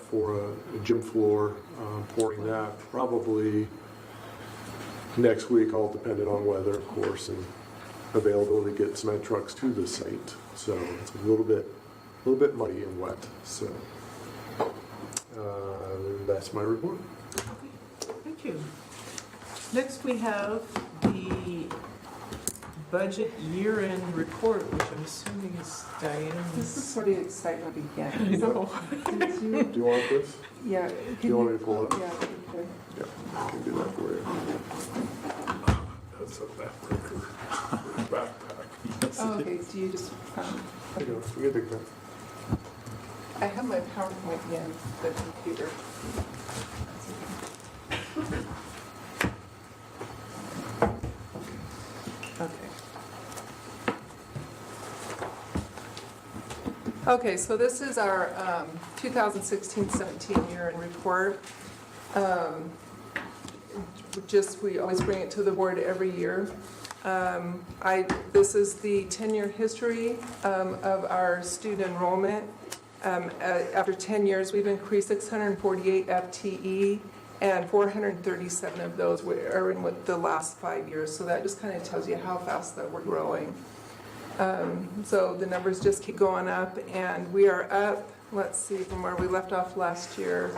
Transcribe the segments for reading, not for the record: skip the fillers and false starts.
for a gym floor, pouring that probably next week, all dependent on weather, of course, and availability to get cement trucks to the site. So it's a little bit muddy and wet. So that's my report. Thank you. Next we have the budget year-end report, which I'm assuming is Diane's. This is pretty exciting to begin. I know. Do you want this? Yeah. Do you want me to pull it? Yeah, okay. Yeah, I can do that for you. That's a backbreaker. Backpack. Oh, okay, do you just, There you go. You can take that. I have my PowerPoint in the computer. Okay. Okay, so this is our 2016-17 year-end report. We always bring it to the board every year. This is the 10-year history of our student enrollment. After 10 years, we've increased 648 FTE, and 437 of those are in the last 5 years. So that just kind of tells you how fast that we're growing. So the numbers just keep going up, and we are up, let's see, from where we left off last year,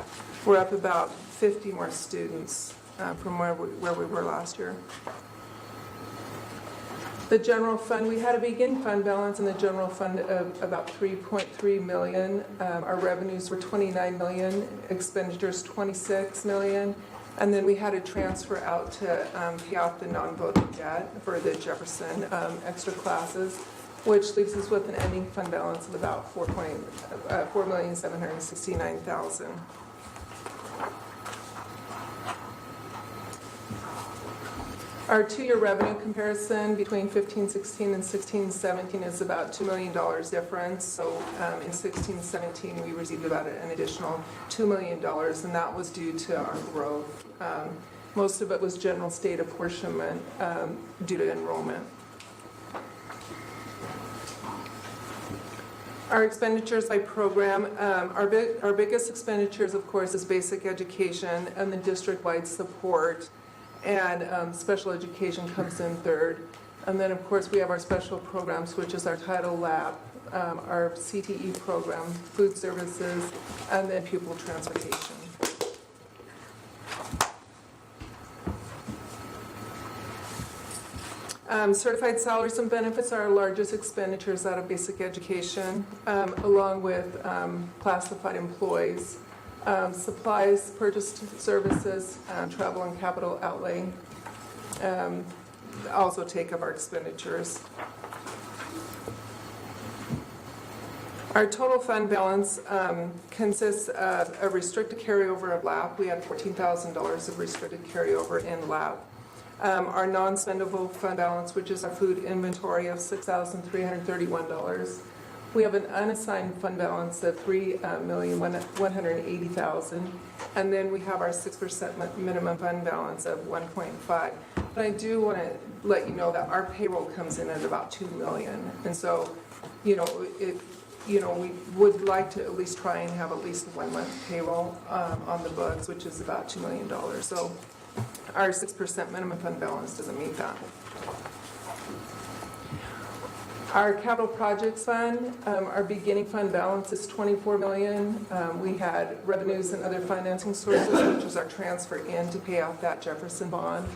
we're up about 50 more students from where we were last year. The general fund, we had a beginning fund balance in the general fund of about $3.3 million. Our revenues were $29 million, expenditures $26 million, and then we had to transfer out to pay off the non-voting debt for the Jefferson extra classes, which leaves us with an ending fund balance of about $4,769,000. Our two-year revenue comparison between 15-16 and 16-17 is about $2 million difference. So in 16-17, we received about an additional $2 million, and that was due to our growth. Most of it was general state apportionment due to enrollment. Our expenditures by program, our biggest expenditures, of course, is basic education and the district-wide support. And special education comes in third. And then, of course, we have our special programs, which is our Title Lab, our CTE program, food services, and then pupil transportation. Certified salaries and benefits are our largest expenditures out of basic education, along with classified employees. Supplies, purchased services, travel and capital outlay also take up our expenditures. Our total fund balance consists of a restricted carryover of LAP. We had $14,000 of restricted carryover in LAP. Our non-spendable fund balance, which is our food inventory, of $6,331. We have an unassigned fund balance of $3,180,000, and then we have our 6% minimum fund balance of 1.5. But I do want to let you know that our payroll comes in at about $2 million, and so, we would like to at least try and have at least 1 month payroll on the books, which is about $2 million. So our 6% minimum fund balance doesn't meet that. Our capital projects fund, our beginning fund balance is $24 million. We had revenues and other financing sources, which was our transfer in to pay off that Jefferson bond.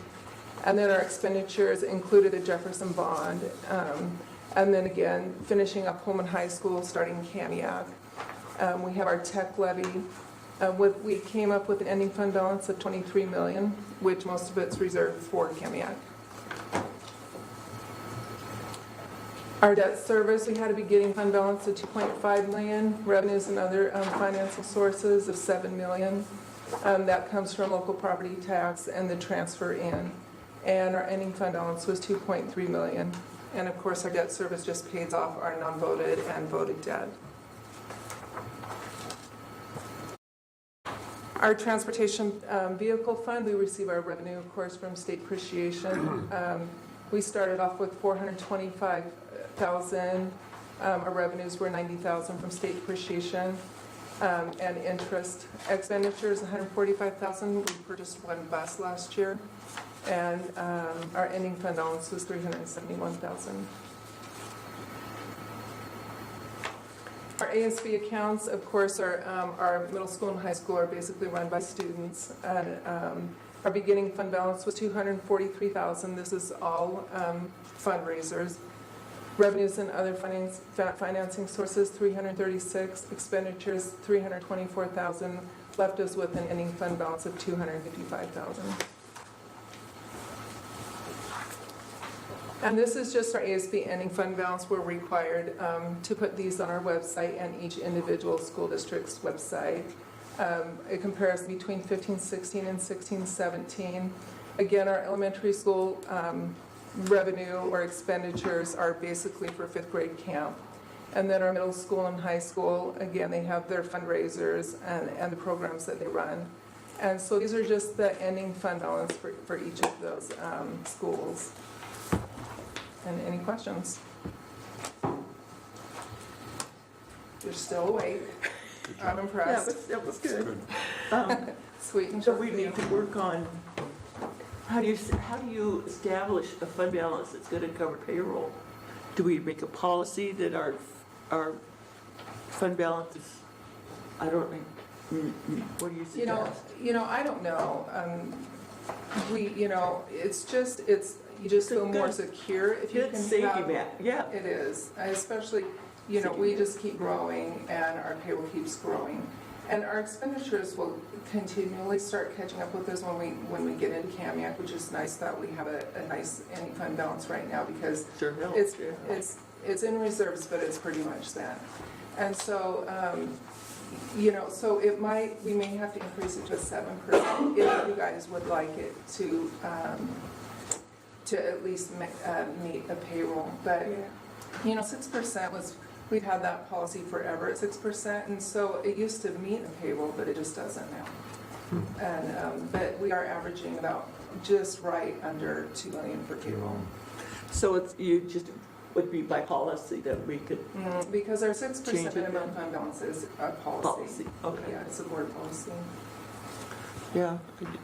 And then our expenditures included a Jefferson bond. And then again, finishing up Pullman High School, starting Kamiak. We have our tech levy. We came up with an ending fund balance of $23 million, which most of it's reserved for Kamiak. Our debt service, we had a beginning fund balance of $2.5 million, revenues and other financial sources of $7 million. That comes from local property tax and the transfer in. And our ending fund balance was $2.3 million. And of course, our debt service just pays off our non-voted and voted debt. Our transportation vehicle fund, we receive our revenue, of course, from state appreciation. We started off with $425,000. Our revenues were $90,000 from state appreciation. and interest. Expenditures, $145,000. We purchased one bus last year, and our ending fund balance was $371,000. Our ASB accounts, of course, our middle school and high school are basically run by students, and our beginning fund balance was $243,000. This is all fundraisers. Revenues and other financing sources, $336,000. Expenditures, $324,000. Left us with an ending fund balance of $255,000. And this is just our ASB ending fund balance. We're required to put these on our website and each individual school district's website. It compares between 15-16 and 16-17. Again, our elementary school revenue or expenditures are basically for fifth grade camp. And then our middle school and high school, again, they have their fundraisers and the programs that they run. And so these are just the ending fund balance for each of those schools. And any questions? You're still awake. I'm impressed. That was good. Sweet and So short. we need to work on, how do you establish a fund balance that's going to cover payroll? Do we make a policy that our fund balance is, I don't know, what do you suggest? I don't know. You just feel more secure if you Good can safety have. net, yeah. It is, especially, we just keep growing and our payroll keeps growing. And our expenditures will continually start catching up with us when we get into CAMIAC, which is nice that we have a nice ending fund balance right now because Sure helps. it's in reserves, but it's pretty much that. And so, so we may have to increase it to 7% if you guys would like it to at least meet a payroll. But, 6% we've had that policy forever at 6%, and so it used to meet a payroll, but it just doesn't now. And, but we are averaging about just right under $2 million for payroll. So you just would be by policy that we could, Because our Change 6% it minimum then. fund balance is a policy. Policy, okay. Yeah, it's a board policy. yeah,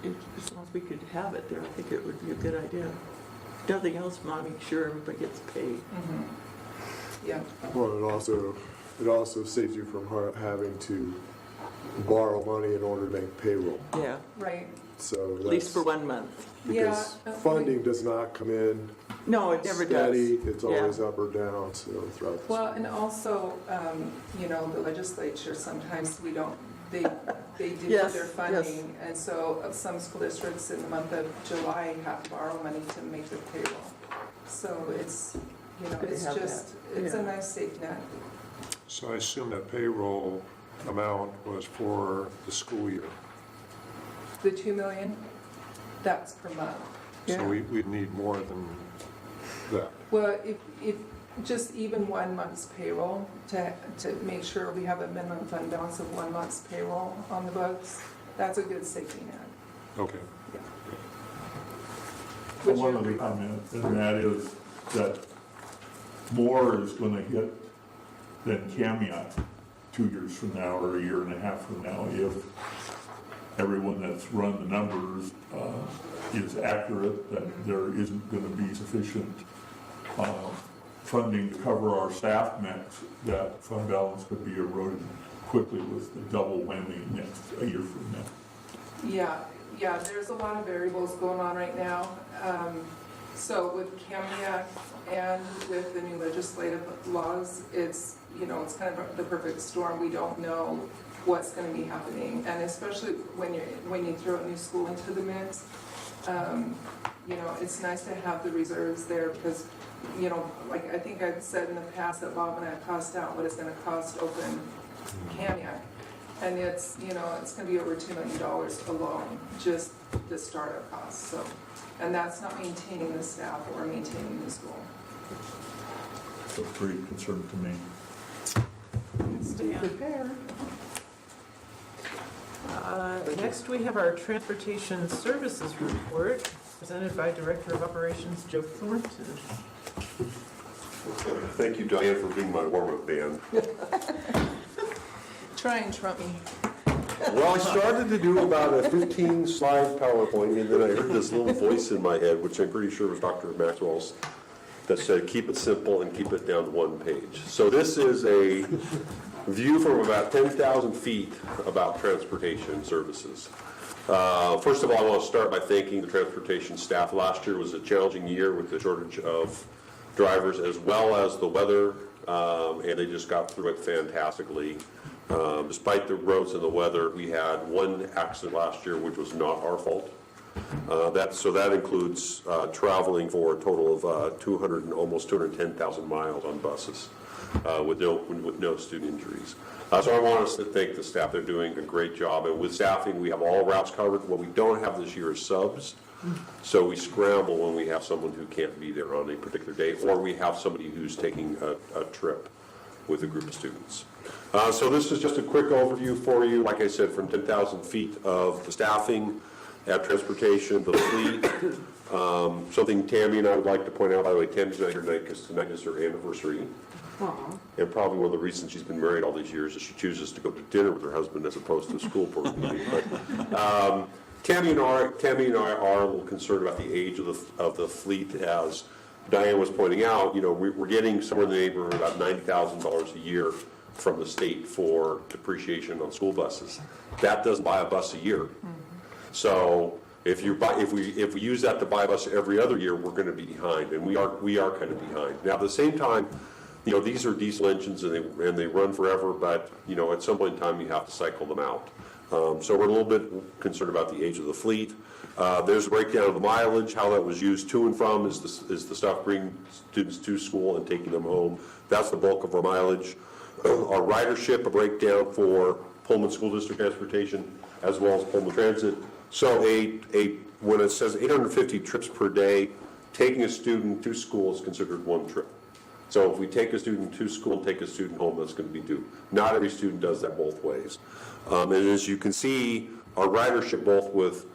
as long as we could have it there, I think it would be a good idea. If nothing else, we want to make sure everybody gets paid. Yeah. Well, it also saves you from having to borrow money in order to make payroll. Yeah, Right. So at least for that's 1 month. because Yeah. funding does not come in No, it never does. steady. It's Yeah. always up or down. So throughout the Well, and also, the legislature, sometimes they do Yes, their funding. And so some school districts in the month of July have to borrow money to make their payroll. So it's, Good to it's have just, that. it's Yeah. a nice safety net. So I assume that payroll amount was for the school year. The $2 million, that's per month. Yeah. So we'd need more than that. Well, if just even 1 month's payroll to make sure we have a minimum fund balance of 1 month's payroll on the books, that's a good safety net. Okay. Would One you other agree? comment, and that is that more is gonna hit than CAMIAC 2 years from now or a year and a half from now if everyone that's run the numbers is accurate, that there isn't gonna be sufficient funding to cover our staff max, that fund balance could be eroded quickly with the double whammy a year from now. Yeah, there's a lot of variables going on right now. So with CAMIAC and with the new legislative laws, it's kind of the perfect storm. We don't know what's going to be happening, and especially when you throw a new school into the mix, it's nice to have the reserves there because, like I think I've said in the past that Bob and I have cost out what it's going to cost to open CAMIAC. And it's going to be over $2 million alone, just the startup costs. So, and that's not maintaining the staff or maintaining the school. So it's very concerning to me. Stay prepared. Next, we have our Transportation Services Report, presented by Director of Operations Joe Thornton. Thank you, Diane, for being my warm-up band. Try and trump me. Well, I started to do about a 15-slide PowerPoint, and then I heard this little voice in my head, which I'm pretty sure was Dr. Maxwell's, that said, keep it simple and keep it down to one page. So this is a view from about 10,000 feet about transportation services. First of all, I want to start by thanking the transportation staff. Last year was a challenging year with the shortage of drivers as well as the weather, and they just got through it fantastically. Despite the roads and the weather, we had one accident last year, which was not our fault. That includes traveling for a total of almost 210,000 miles on buses with no student injuries. So I want us to thank the staff. They're doing a great job. And with staffing, we have all routes covered. What we don't have this year is subs. So we scramble when we have someone who can't be there on a particular day, or we have somebody who's taking a trip with a group of students. So this is just a quick overview for you, like I said, from 10,000 feet of the staffing at transportation, the fleet. Something Tammy and I would like to point out, by the way, Tammy's not here tonight because tonight is her anniversary. And probably one of the reasons she's been married all these years is she chooses to go to dinner with her husband as opposed to a school board meeting. But Tammy and I are a little concerned about the age of the fleet. As Diane was pointing out, we're getting somewhere in the neighborhood of about $90,000 a year from the state for depreciation on school buses. That doesn't buy a bus a year. So if we use that to buy a bus every other year, we're going to be behind, and we are kind of behind. Now at the same time, these are diesel engines and they run forever, but at some point in time you have to cycle them out. So we're a little bit concerned about the age of the fleet. There's a breakdown of the mileage, how that was used to and from is the stuff bringing students to school and taking them home. That's the bulk of our mileage. Our ridership, a breakdown for Pullman School District Transportation as well as Pullman Transit. So when it says 850 trips per day, taking a student to school is considered one trip. So if we take a student to school and take a student home, that's going to be due. Not every student does that both ways. And as you can see, our ridership both with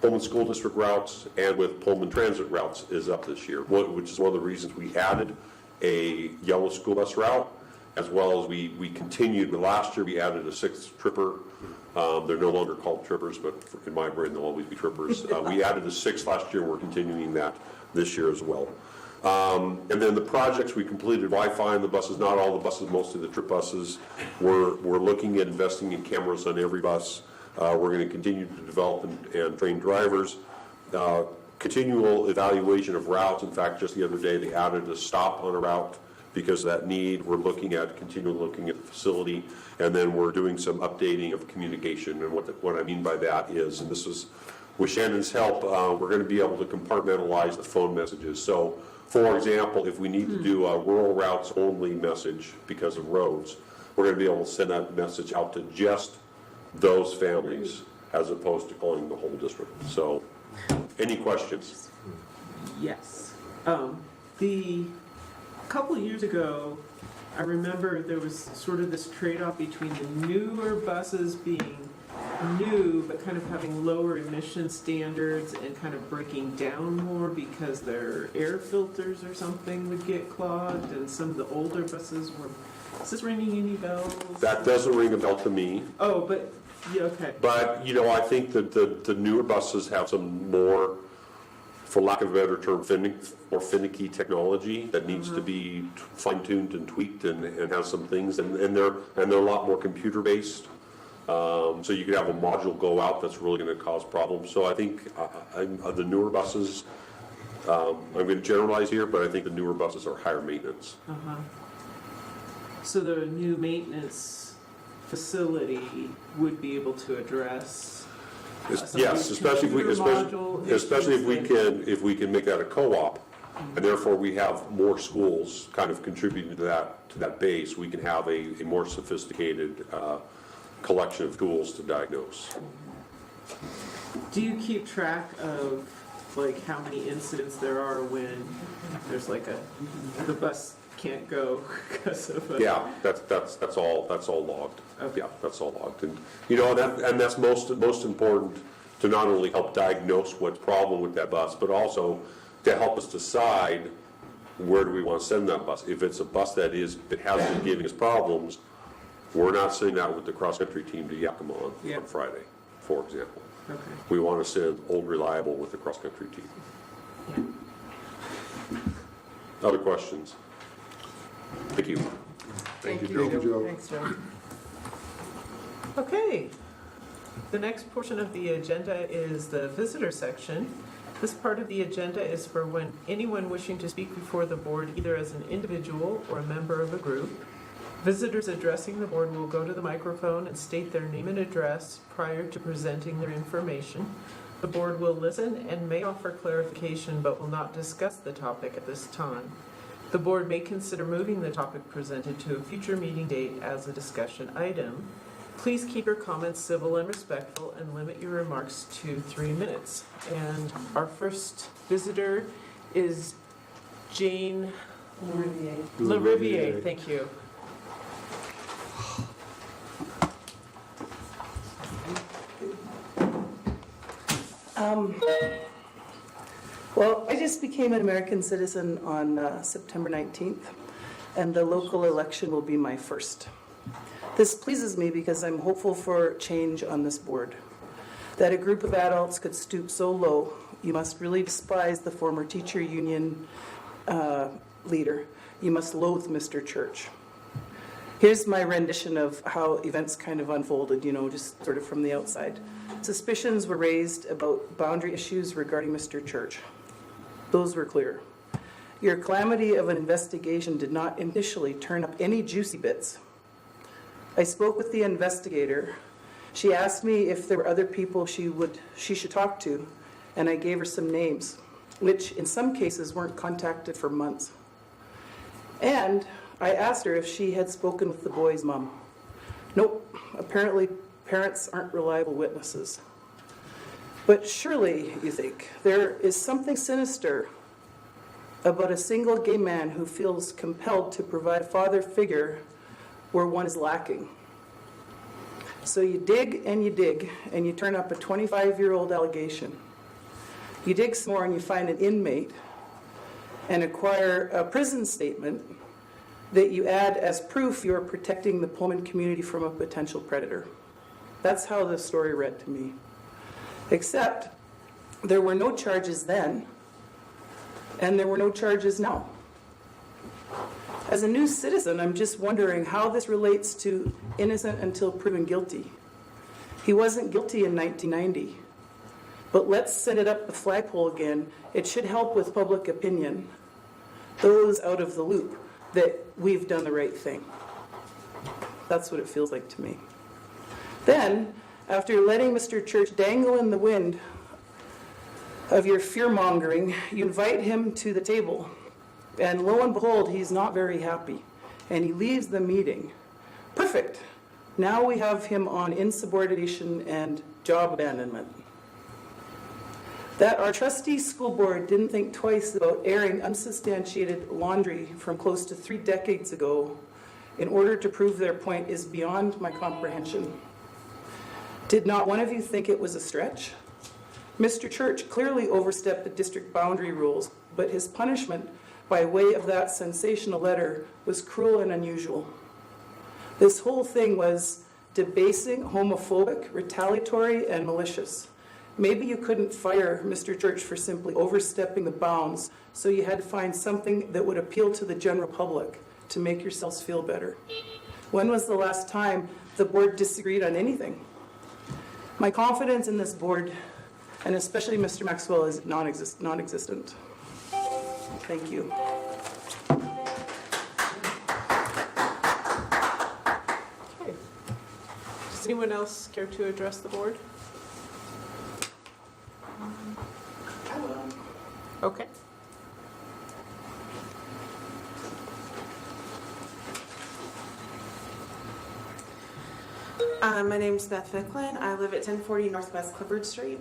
Pullman School District routes and with Pullman Transit routes is up this year, which is one of the reasons we added a yellow school bus route, as well as we continued. Last year we added a sixth tripper. They're no longer called trippers, but in my brain they'll always be trippers. We added a sixth last year, and we're continuing that this year as well. And then the projects we completed, Wi-Fi in the buses, not all the buses, mostly the trip buses. We're looking at investing in cameras on every bus. We're going to continue to develop and train drivers. Continual evaluation of routes. In fact, just the other day they added a stop on a route because of that need. We're continually looking at the facility, and then we're doing some updating of communication. And what I mean by that is, and this is with Shannon's help, we're going to be able to compartmentalize the phone messages. So, for example, if we need to do a rural routes only message because of roads, we're going to be able to send that message out to just those families as opposed to calling the whole district. So, any questions? Yes. A couple of years ago, I remember there was sort of this trade-off between the newer buses being new but kind of having lower emission standards and kind of breaking down more because their air filters or something would get clogged, and some of the older buses were... Is this ringing any bells? That doesn't ring a bell to me. Oh, but, yeah, okay. But, I think that the newer buses have some more, for lack of a better term, more finicky technology that needs to be fine-tuned and tweaked and has some things, and they're a lot more computer-based. So you could have a module go out that's really going to cause problems. So I think the newer buses, I'm going to generalize here, but I think the newer buses are higher maintenance. So the new maintenance facility would be able to address Yes, especially if we can make that a co-op, and therefore we have more schools kind of contributing to that base. We can have a more sophisticated collection of tools to diagnose. Do you keep track of how many incidents there are when there's the bus can't go because of Yeah, that's all logged. Okay. Yeah, that's all logged, and that's most important to not only help diagnose what's problem with that bus, but also to help us decide where do we want to send that bus. If it's a bus that has been giving us problems, We're not sending out with the cross-country team to Yakima Yeah. on Friday, for example. Okay. We want to send Old Reliable with the cross-country team. Yeah. Other questions? Thank you. Thank you, Joe. Thanks, Joe. Okay. The next portion of the agenda is the visitor section. This part of the agenda is for when anyone wishing to speak before the board, either as an individual or a member of a group. Visitors addressing the board will go to the microphone and state their name and address prior to presenting their information. The board will listen and may offer clarification, but will not discuss the topic at this time. The board may consider moving the topic presented to a future meeting date as a discussion item. Please keep your comments civil and respectful and limit your remarks to 3 minutes. And our first visitor is Jane LaRiviere. Thank you. Well, I just became an American citizen on September 19th, and the local election will be my first. This pleases me because I'm hopeful for change on this board. That a group of adults could stoop so low, you must really despise the former teacher union leader. You must loathe Mr. Church. Here's my rendition of how events kind of unfolded, just sort of from the outside. Suspicions were raised about boundary issues regarding Mr. Church. Those were clear. Your calamity of an investigation did not initially turn up any juicy bits. I spoke with the investigator. She asked me if there were other people she should talk to, and I gave her some names, which in some cases weren't contacted for months. And I asked her if she had spoken with the boy's mom. Nope, apparently parents aren't reliable witnesses. But surely, you think, there is something sinister about a single gay man who feels compelled to provide a father figure where one is lacking. So you dig, and you turn up a 25-year-old allegation. You dig some more and you find an inmate and acquire a prison statement that you add as proof you're protecting the Pullman community from a potential predator. That's how the story read to me. Except there were no charges then, and there were no charges now. As a new citizen, I'm just wondering how this relates to innocent until proven guilty. He wasn't guilty in 1990, but let's set it up the flagpole again. It should help with public opinion, those out of the loop, that we've done the right thing. That's what it feels like to me. Then, after letting Mr. Church dangle in the wind of your fear-mongering, you invite him to the table. And lo and behold, he's not very happy. And he leaves the meeting. Perfect. Now we have him on insubordination and job abandonment. That our trustee school board didn't think twice about airing unsubstantiated laundry from close to 3 decades ago in order to prove their point is beyond my comprehension. Did not one of you think it was a stretch? Mr. Church clearly overstepped the district boundary rules, but his punishment by way of that sensational letter was cruel and unusual. This whole thing was debasing, homophobic, retaliatory, and malicious. Maybe you couldn't fire Mr. Church for simply overstepping the bounds, so you had to find something that would appeal to the general public to make yourselves feel better. When was the last time the board disagreed on anything? My confidence in this board, and especially Mr. Maxwell, is non-existent. Thank you. Okay. Does anyone else care to address the board? Okay. My name's Beth Ficklin. I live at 1040 Northwest Clifford Street.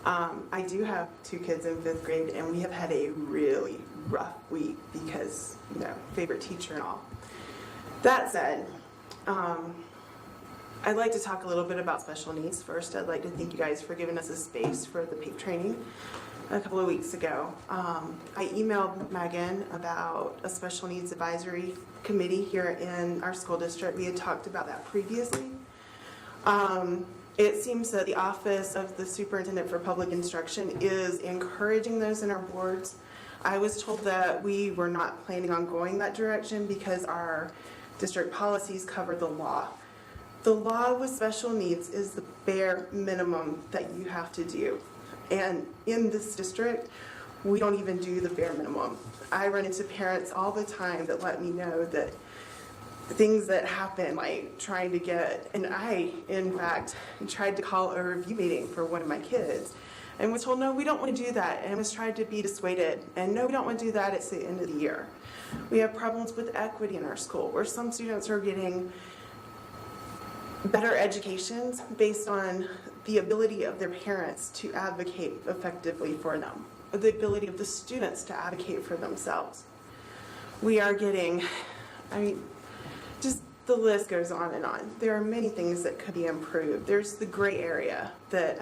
I do have 2 kids in 5th grade, and we have had a really rough week because, favorite teacher and all. That said, I'd like to talk a little bit about special needs first. I'd like to thank you guys for giving us a space for the PAPE training. a couple of weeks ago. I emailed Megan about a special needs advisory committee here in our school district. We had talked about that previously. It seems that the Office of the Superintendent for Public Instruction is encouraging those in our boards. I was told that we were not planning on going that direction because our district policies cover the law. The law with special needs is the bare minimum that you have to do. And in this district, we don't even do the bare minimum. I run into parents all the time that let me know that things that happen, like trying to get, and I, in fact, tried to call a review meeting for one of my kids and was told, no, we don't want to do that, and was tried to be dissuaded, and no, we don't want to do that, it's the end of the year. We have problems with equity in our school, where some students are getting better educations based on the ability of their parents to advocate effectively for them, the ability of the students to advocate for themselves. We are getting, just the list goes on and on. There are many things that could be improved. There's the gray area that,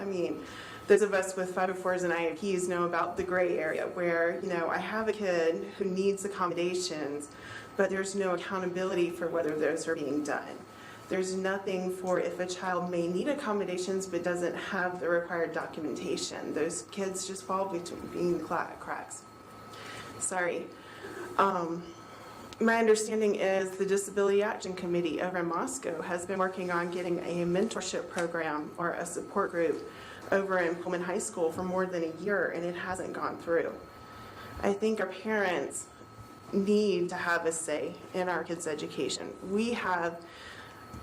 those of us with 504s and IEPs know about the gray area where, I have a kid who needs accommodations, but there's no accountability for whether those are being done. There's nothing for if a child may need accommodations but doesn't have the required documentation. Those kids just fall between the cracks. Sorry. My understanding is the Disability Action Committee over in Moscow has been working on getting a mentorship program or a support group over in Pullman High School for more than a year, and it hasn't gone through. I think our parents need to have a say in our kids' education. We have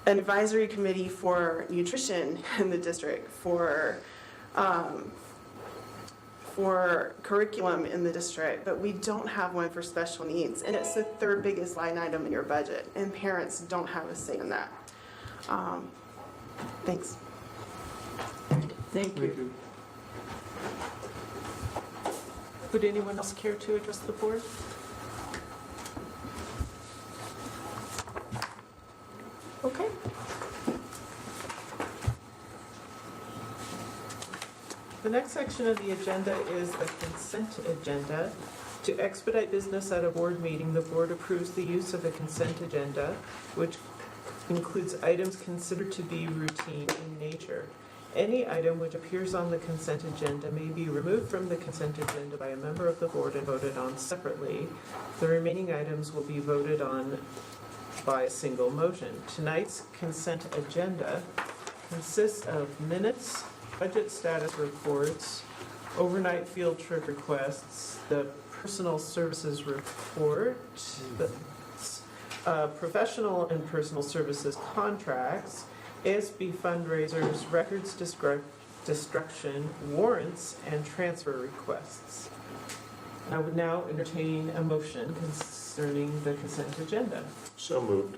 an advisory committee for nutrition in the district, for curriculum in the district, but we don't have one for special needs, and it's the third biggest line item in your budget, and parents don't have a say in that. Thanks. Thank you. Would anyone else care to address the board? Okay. The next section of the agenda is the consent agenda. To expedite business at a board meeting, the board approves the use of the consent agenda, which includes items considered to be routine in nature. Any item which appears on the consent agenda may be removed from the consent agenda by a member of the board and voted on separately. The remaining items will be voted on by a single motion. Tonight's consent agenda consists of minutes, budget status reports, overnight field trip requests, the personal services report, the professional and personal services contracts, ASB fundraisers, records destruction, warrants, and transfer requests. I would now entertain a motion concerning the consent agenda. So moved.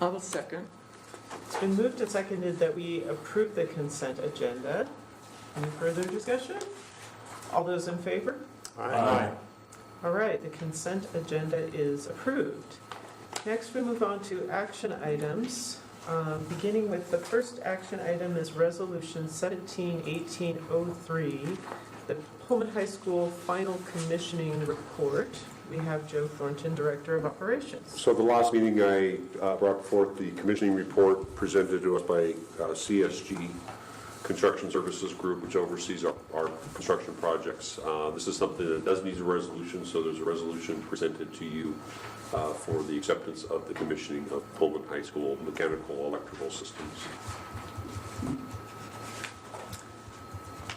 I will second. It's been moved and seconded that we approve the consent agenda. Any further discussion? All those in favor? Aye. All right, the consent agenda is approved. Next, we move on to action items. Beginning with the first action item is Resolution 17-1803, the Pullman High School Final Commissioning Report. We have Joe Thornton, Director of Operations. So at the last meeting, I brought forth the commissioning report presented to us by CSG Construction Services Group, which oversees our construction projects. This is something that does need a resolution, so there's a resolution presented to you for the acceptance of the commissioning of Pullman High School mechanical electrical systems.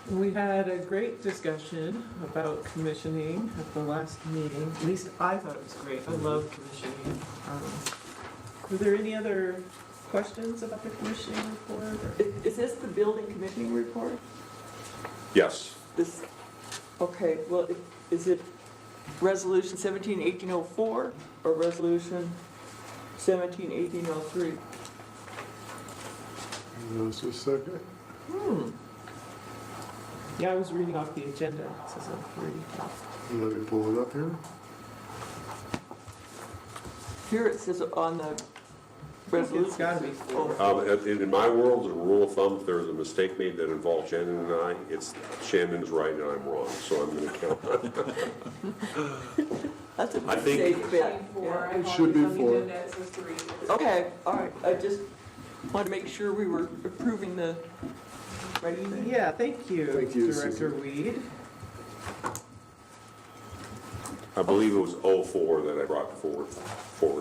We had a great discussion about commissioning at the last meeting. At least I thought it was great. I love commissioning. Were there any other questions about the commissioning report? Is this the building commissioning report? Yes. This, okay, well, is it Resolution 17-1804 or Resolution 17-1803? Just a second. Yeah, I was reading off the agenda. It says on 3. Let me pull it up here. Here it says on the It's gotta be four. In my world, as a rule of thumb, if there's a mistake made that involves Shannon and I, it's Shannon's right and I'm wrong, so I'm gonna count on. That's a I think- safe bet. Four, I It should be apologize, on the four. agenda it says three. Okay, all right, I just want to make sure we were approving the right thing. Yeah, thank you, Thank you, Director Weed. I believe it was 04 that I brought forward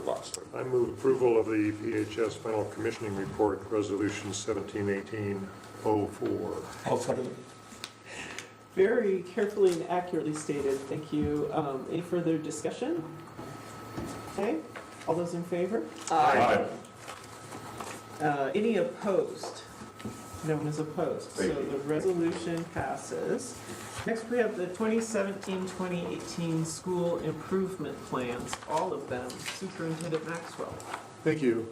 last time. I move approval of the PHS Final Commissioning Report, Resolution 1718-04. I'll second it. Very carefully and accurately stated, thank you. Any further discussion? Okay, all those in favor? Aye. Any opposed? No one is opposed, so the resolution passes. Next, we have the 2017-2018 school improvement plans, all of them. Superintendent Maxwell. Thank you.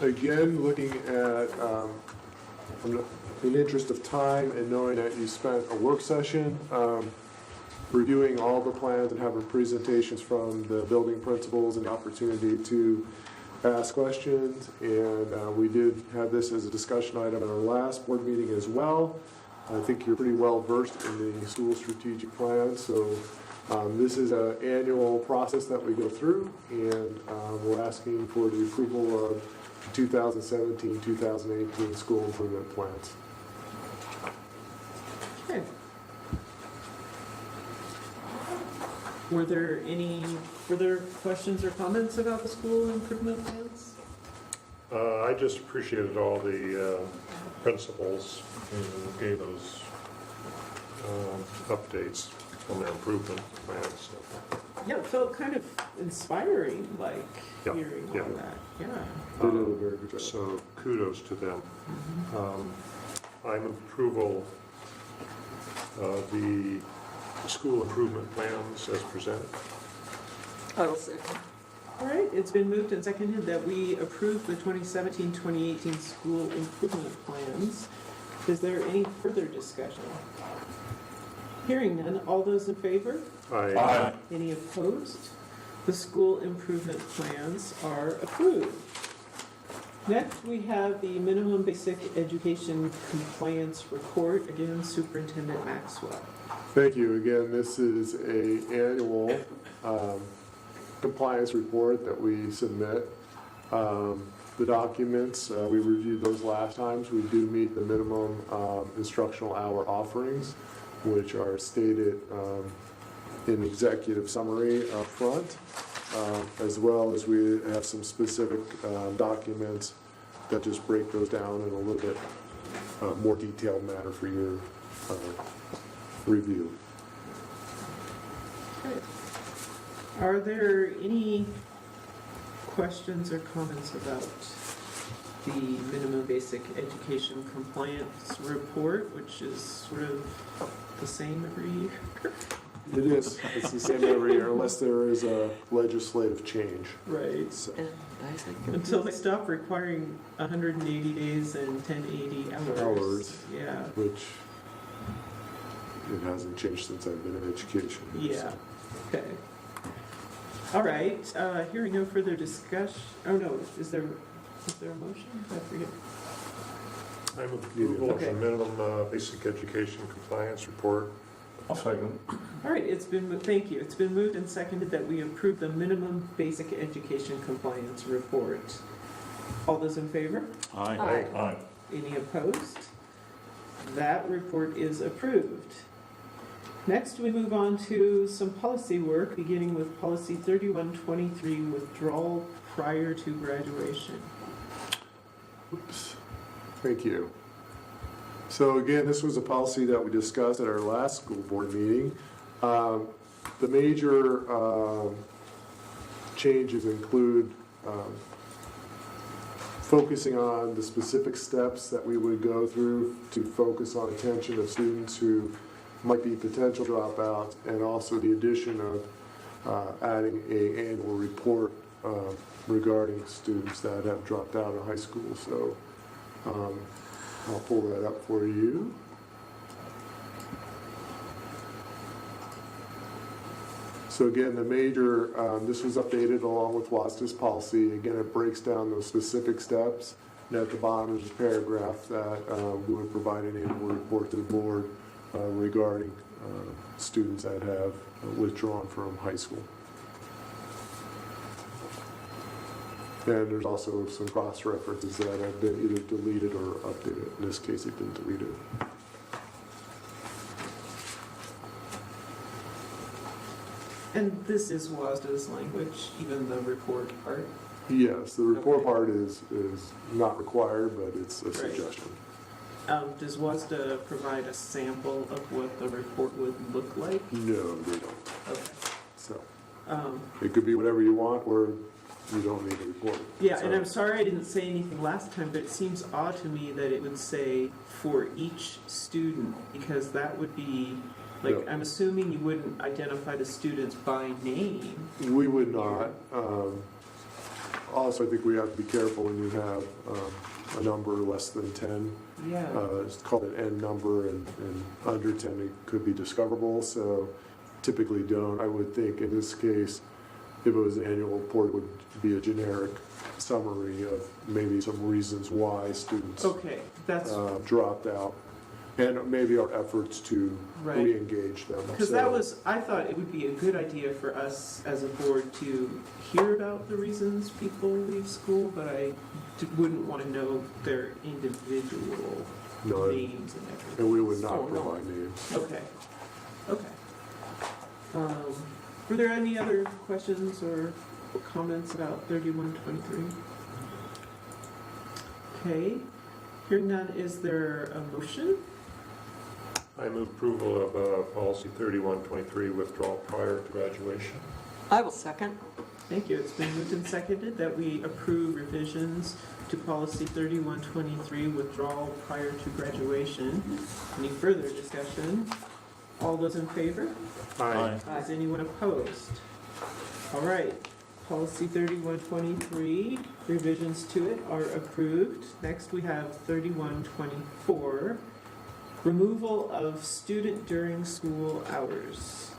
Again, looking at, in the interest of time and knowing that you spent a work session reviewing all the plans and having presentations from the building principals and the opportunity to ask questions. And we did have this as a discussion item at our last board meeting as well. I think you're pretty well versed in the school strategic plan, so this is an annual process that we go through, and we're asking for the approval of 2017-2018 school improvement plans. Okay. Were there any further questions or comments about the school improvement plans? I just appreciated all the principals who gave those updates on their improvement plans. Yeah, it felt kind of inspiring, like Yeah, hearing yeah. all that. Yeah. They did a very good job. So kudos to them. I'm approval of the school improvement plans as presented. I will second. All right, it's been moved and seconded that we approve the 2017-2018 school improvement plans. Is there any further discussion? Hearing none, all those in favor? Aye. Any opposed? The school improvement plans are approved. Next, we have the minimum basic education compliance report. Again, Superintendent Maxwell. Thank you. Again, this is an annual compliance report that we submit. The documents, we reviewed those last times. We do meet the minimum instructional hour offerings, which are stated in the executive summary up front, as well as we have some specific documents that just break those down in a little bit more detailed manner for your review. Okay. Are there any questions or comments about the minimum basic education compliance report, which is sort of the same every year? It is. It's the same every year unless there is a legislative change. Right. So, And I second. Until they stop requiring 180 days and 1080 hours. Hours. Yeah. which it hasn't changed since I've been in education. Yeah. Okay. All right. Hearing no further discussion. Oh no. Is there a motion? I forget. I'm approval of Okay. the minimum basic education compliance report. I'll second. All right. It's been thank you. It's been moved and seconded that we approve the minimum basic education compliance report. All those in favor? Aye. Aye. Any opposed? That report is approved. Next, we move on to some policy work, beginning with policy 3123, withdrawal prior to graduation. Oops. Thank you. So again, this was a policy that we discussed at our last school board meeting. The major changes include focusing on the specific steps that we would go through to focus on attention of students who might be potential dropouts, and also the addition of adding an annual report regarding students that have dropped out of high school. So I'll pull that up for you. So again, the major, this was updated along with WASDA's policy. Again, it breaks down those specific steps. And at the bottom is a paragraph that we would provide an annual report to the board regarding students that have withdrawn from high school. And there's also some cross-references that have been either deleted or updated. In this case, it didn't delete it. And this is WASDA's language, even the report part. Yes, the report Okay. part is not required, but it's a Right. suggestion. Does WASDA provide a sample of what the report would look like? No, they don't. Okay. So Um, it could be whatever you want, or you don't need a report. Yeah, So- and I'm sorry I didn't say anything last time, but it seems odd to me that it would say for each student, because that would be, like, Yeah. I'm assuming you wouldn't identify the students by name. We would not. Also, I think we have to be careful when you have a number less than 10. Yeah. It's called an N number, and under 10 it could be discoverable, so typically don't. I would think in this case, if it was an annual report, it would be a generic summary of maybe some reasons why students Okay, that's, dropped out, and maybe our efforts to Right. re-engage them. because that was, I thought it would be a good idea for us as a board to hear about the reasons people leave school, but I wouldn't want to know their individual No, names and everything. and we would not Oh, no. provide names. Okay, okay. Were there any other questions or comments about 3123? Okay, hearing none, is there a motion? I move approval of policy 3123, withdrawal prior to graduation. I will second. Thank you. It's been moved and seconded that we approve revisions to policy 3123, withdrawal prior to graduation. Any further discussion? All those in favor? Aye. Is anyone opposed? All right, policy 3123, revisions to it are approved. Next, we have 3124, removal of student during school hours.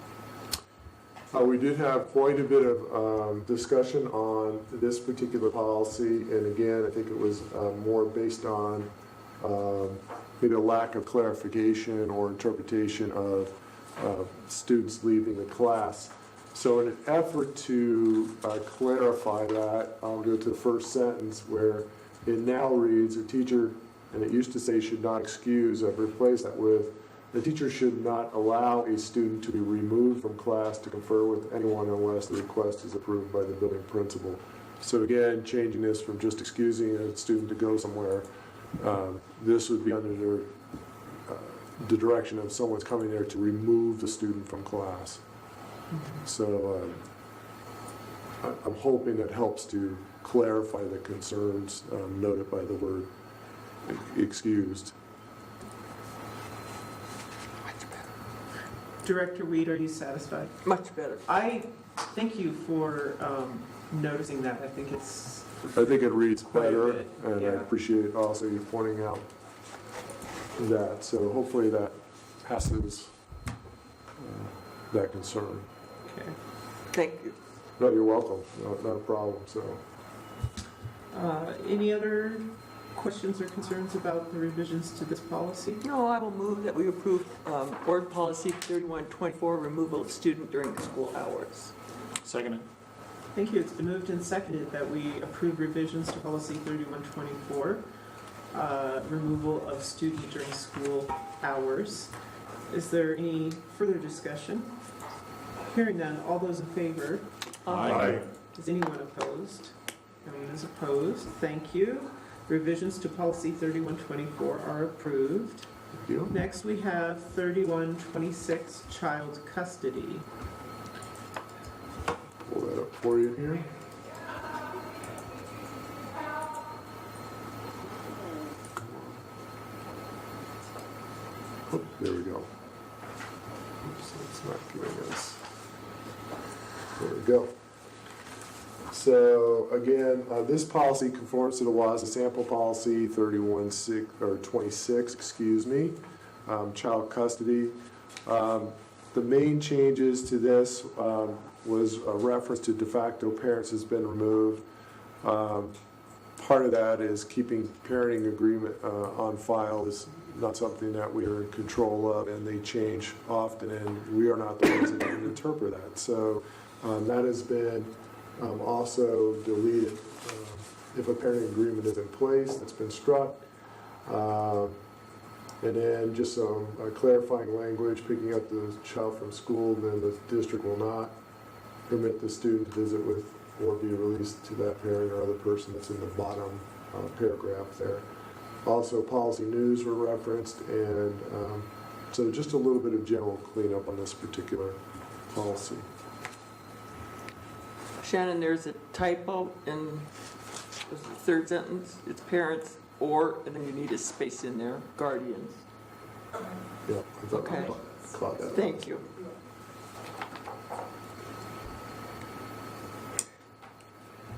We did have quite a bit of discussion on this particular policy, and again, I think it was more based on maybe a lack of clarification or interpretation of students leaving the class. So in an effort to clarify that, I'll go to the first sentence where it now reads, a teacher, and it used to say should not excuse, I've replaced that with, the teacher should not allow a student to be removed from class to confer with anyone unless the request is approved by the building principal. So again, changing this from just excusing a student to go somewhere, this would be under the direction of someone's coming there to remove the student from class. So I'm hoping that helps to clarify the concerns noted by the word excused. Director Weed, are you satisfied? Much better. I thank you for noticing that. I think it's, I think it reads Quite a better, bit, and I yeah. appreciate also you pointing out that. So hopefully that passes that concern. okay. Thank you. No, you're welcome. Not a problem. So Any other questions or concerns about the revisions to this policy? No, I will move that we approve board policy 3124, removal of student during school hours. Second. Thank you. It's been moved and seconded that we approve revisions to policy 3124, removal of student during school hours. Is there any further discussion? Hearing none, all those in favor? Aye. Is anyone opposed? No one is opposed. Thank you. Revisions to policy 3124 are approved. thank you. Next, we have 3126, child custody. Pull that up for you here. Oh, there we go. Oops, it's not giving us. There we go. So again, this policy conforms to the WASDA sample policy 26, excuse me, child custody. The main changes to this was a reference to de facto parents has been removed. Part of that is keeping parenting agreement on file is not something that we are in control of, and they change often, and we are not the ones that can interpret that. So that has been also deleted. If a parenting agreement is in place, that's been struck. And then just some clarifying language, picking up the child from school, then the district will not permit the student to visit with or be released to that parent or other person that's in the bottom paragraph there. Also, policy news were referenced, and so just a little bit of general cleanup on this particular policy. Shannon, there's a typo in the third sentence. It's parents or, and then you need a space in there, guardians. Yeah, I thought Okay. I caught that. Thank you.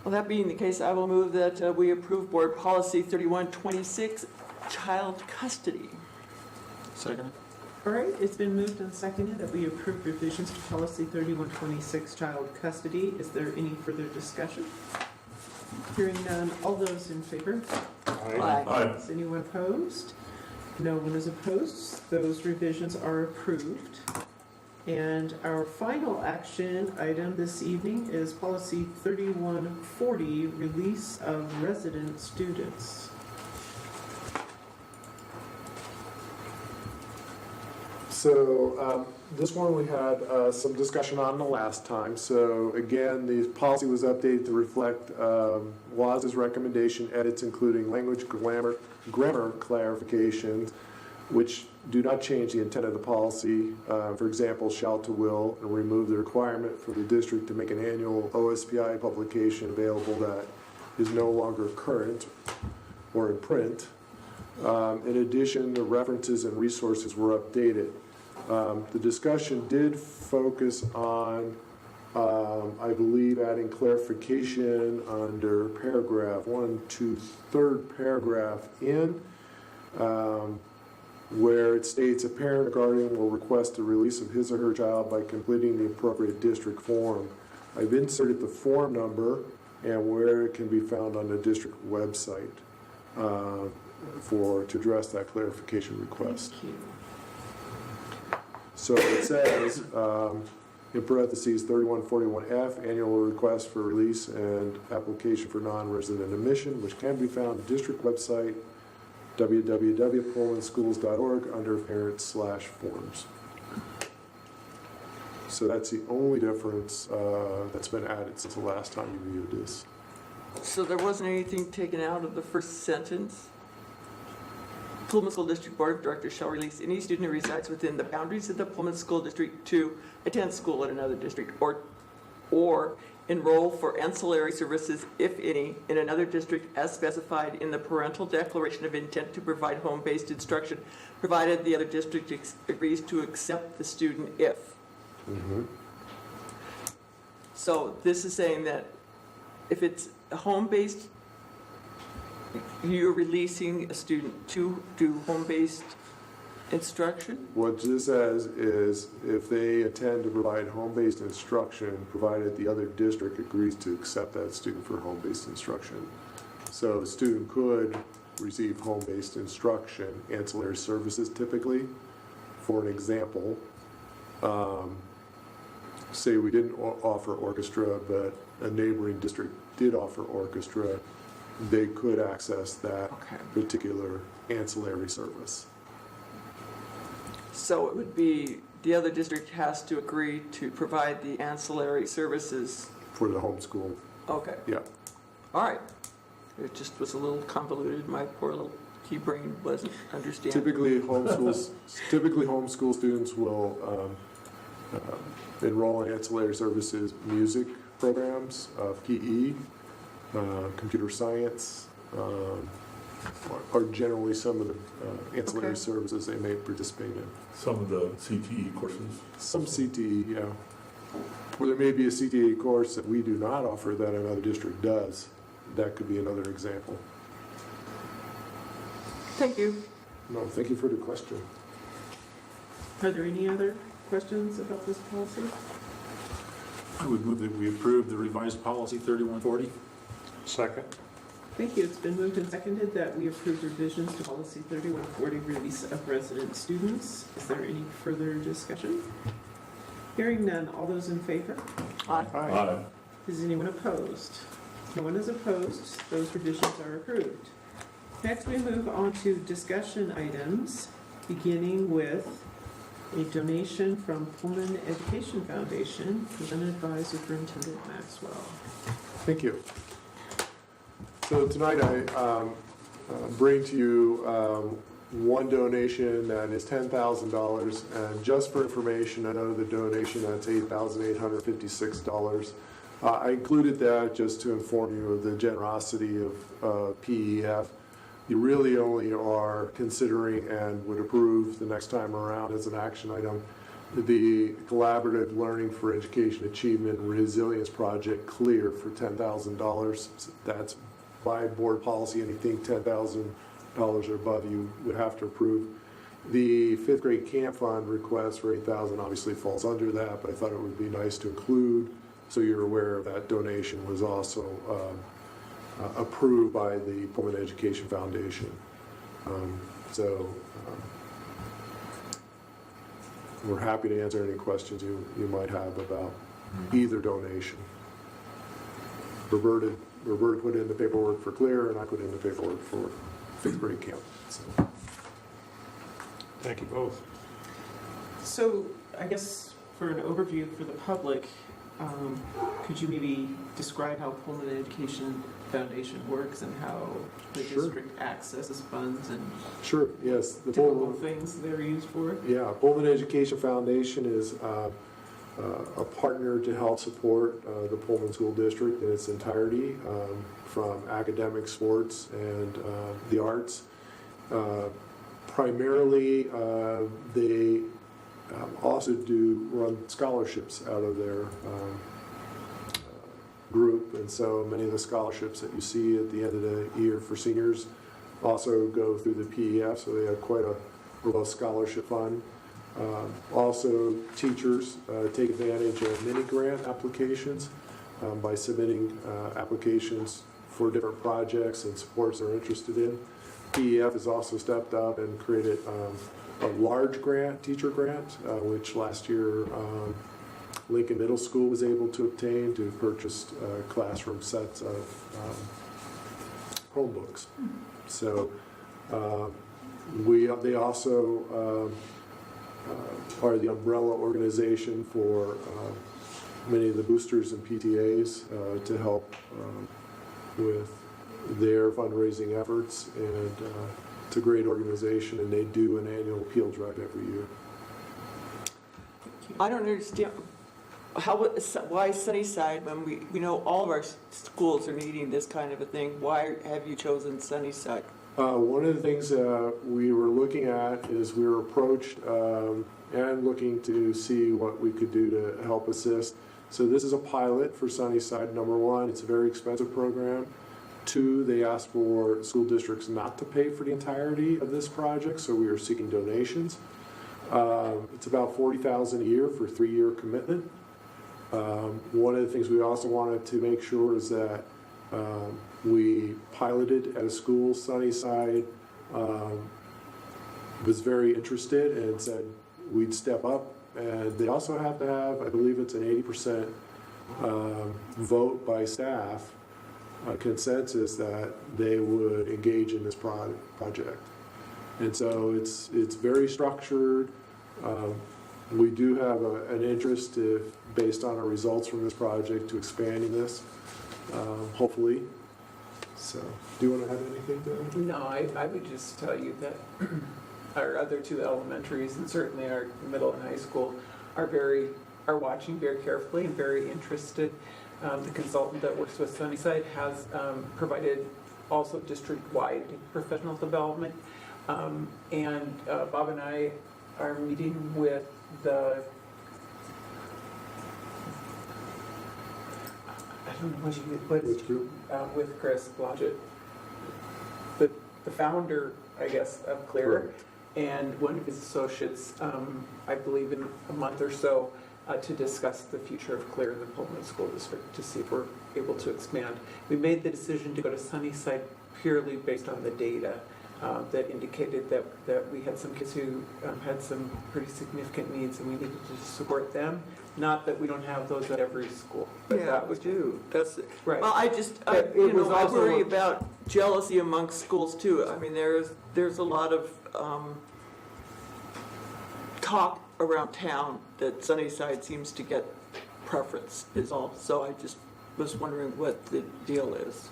Well, that being the case, I will move that we approve Board Policy 3126, child custody. Second. All right, it's been moved and seconded that we approve revisions to policy 3126, child custody. Is there any further discussion? Hearing none, all those in favor? Aye. Aye. Is anyone opposed? No one is opposed. Those revisions are approved. And our final action item this evening is policy 3140, release of resident students. So this one we had some discussion on the last time. So again, the policy was updated to reflect WAS's recommendation edits, including language grammar clarifications, which do not change the intent of the policy. For example, shall to will, and remove the requirement for the district to make an annual OSPI publication available that is no longer current or in print. In addition, the references and resources were updated. The discussion did focus on, I believe, adding clarification under paragraph 1 to third paragraph in, where it states a parent or guardian will request the release of his or her child by completing the appropriate district form. I've inserted the form number and where it can be found on the district website to address that clarification request. Thank you. So it says, in parentheses, 3141F, annual request for release and application for non-resident admission, which can be found on the district website, www.pullmanschools.org, under parents/forms. So that's the only difference that's been added since the last time you viewed this. So there wasn't anything taken out of the first sentence? Pullman School District Board of Directors shall release any student who resides within the boundaries of the Pullman School District to attend school at another district or enroll for ancillary services, if any, in another district as specified in the parental declaration of intent to provide home-based instruction, provided the other district agrees to accept the student if. Mm-hmm. So this is saying that if it's a home-based, you're releasing a student to do home-based instruction? What this says is if they intend to provide home-based instruction, provided the other district agrees to accept that student for home-based instruction. So the student could receive home-based instruction, ancillary services typically. For an example, say we didn't offer orchestra, but a neighboring district did offer orchestra, they could access that particular ancillary service. So it would be, the other district has to agree to provide the ancillary services. For the homeschool, Okay, yeah. all right. It just was a little convoluted. My poor little key brain wasn't understanding. Typically, homeschool students will enroll in ancillary services, music programs, PE, computer science, are generally some of the ancillary services they may participate in. Some of the CTE courses. Some CTE, yeah. Or there may be a CTE course that we do not offer that another district does. That could be another example. Thank you. No, thank you for the question. Are there any other questions about this policy? I would move that we approve the revised policy 3140. Second? Thank you. It's been moved and seconded that we approve revisions to policy 3140, release of resident students. Is there any further discussion? Hearing none, all those in favor? Aye. Is anyone opposed? No one is opposed. Those revisions are approved. Next, we move on to discussion items, beginning with a donation from Pullman Education Foundation presented by Superintendent Maxwell. Thank you. So tonight I bring to you one donation that is $10,000, and just for information, I know the donation that's $8,856. I included that just to inform you of the generosity of PEF. You really only are considering and would approve the next time around as an action item the Collaborative Learning for Education Achievement and Resilience Project CLEAR for $10,000. That's by board policy. Anything $10,000 or above you would have to approve. The fifth grade camp fund request for $8,000 obviously falls under that, but I thought it would be nice to include so you're aware of that donation was also approved by the Pullman Education Foundation. We're happy to answer any questions you might have about either donation. Roberta put in the paperwork for CLEAR, and I put in the paperwork for fifth grade camp. So. Thank you both. So I guess for an overview for the public, could you maybe describe how Pullman Education Foundation works and how the Sure. district accesses funds and Sure, yes. The typical Pullman, things they're used for? yeah, Pullman Education Foundation is a partner to help support the Pullman School District in its entirety, from academic, sports, and the arts. Primarily, they also do run scholarships out of their group, and so many of the scholarships that you see at the end of the year for seniors also go through the PEF, so they have quite a robust scholarship fund. Also, teachers take advantage of mini grant applications by submitting applications for different projects and supports they're interested in. PEF has also stepped up and created a large grant, teacher grant, which last year Lincoln Middle School was able to obtain to purchase classroom sets of Chromebooks. So they also are the umbrella organization for many of the boosters and PTAs to help with their fundraising efforts, and it's a great organization, and they do an annual appeal drive every year. I don't understand why Sunnyside, when we know all of our schools are needing this kind of a thing, why have you chosen Sunnyside? One of the things we were looking at is we were approached and looking to see what we could do to help assist. So this is a pilot for Sunnyside. Number one, it's a very expensive program. Two, they asked for school districts not to pay for the entirety of this project, so we are seeking donations. It's about $40,000 a year for a 3-year commitment. One of the things we also wanted to make sure is that we piloted at a school, Sunnyside was very interested and said we'd step up. And they also have to have, I believe it's an 80% vote by staff, consensus that they would engage in this project. And so it's very structured. We do have an interest, based on our results from this project, to expanding this, hopefully. So, do you want to add anything to that? No, I would just tell you that our other two elementaries, and certainly our middle and high school, are watching very carefully and very interested. The consultant that works with Sunnyside has provided also district-wide professional development. And Bob and I are meeting with with Chris Blodgett, the founder, I guess, of CLEAR. and one of his associates, I believe in a month or so, to discuss the future of Clear in the Pullman School District, to see if we're able to expand. We made the decision to go to Sunnyside purely based on the data that indicated that we had some kids who had some pretty significant needs and we needed to support them. Not that we don't have those at every school, but Yeah, that we was do. That's, right. well, I But it was I also worry a- about jealousy amongst schools too. I mean, there's a lot of talk around town that Sunnyside seems to get preference is all. So I just was wondering what the deal is.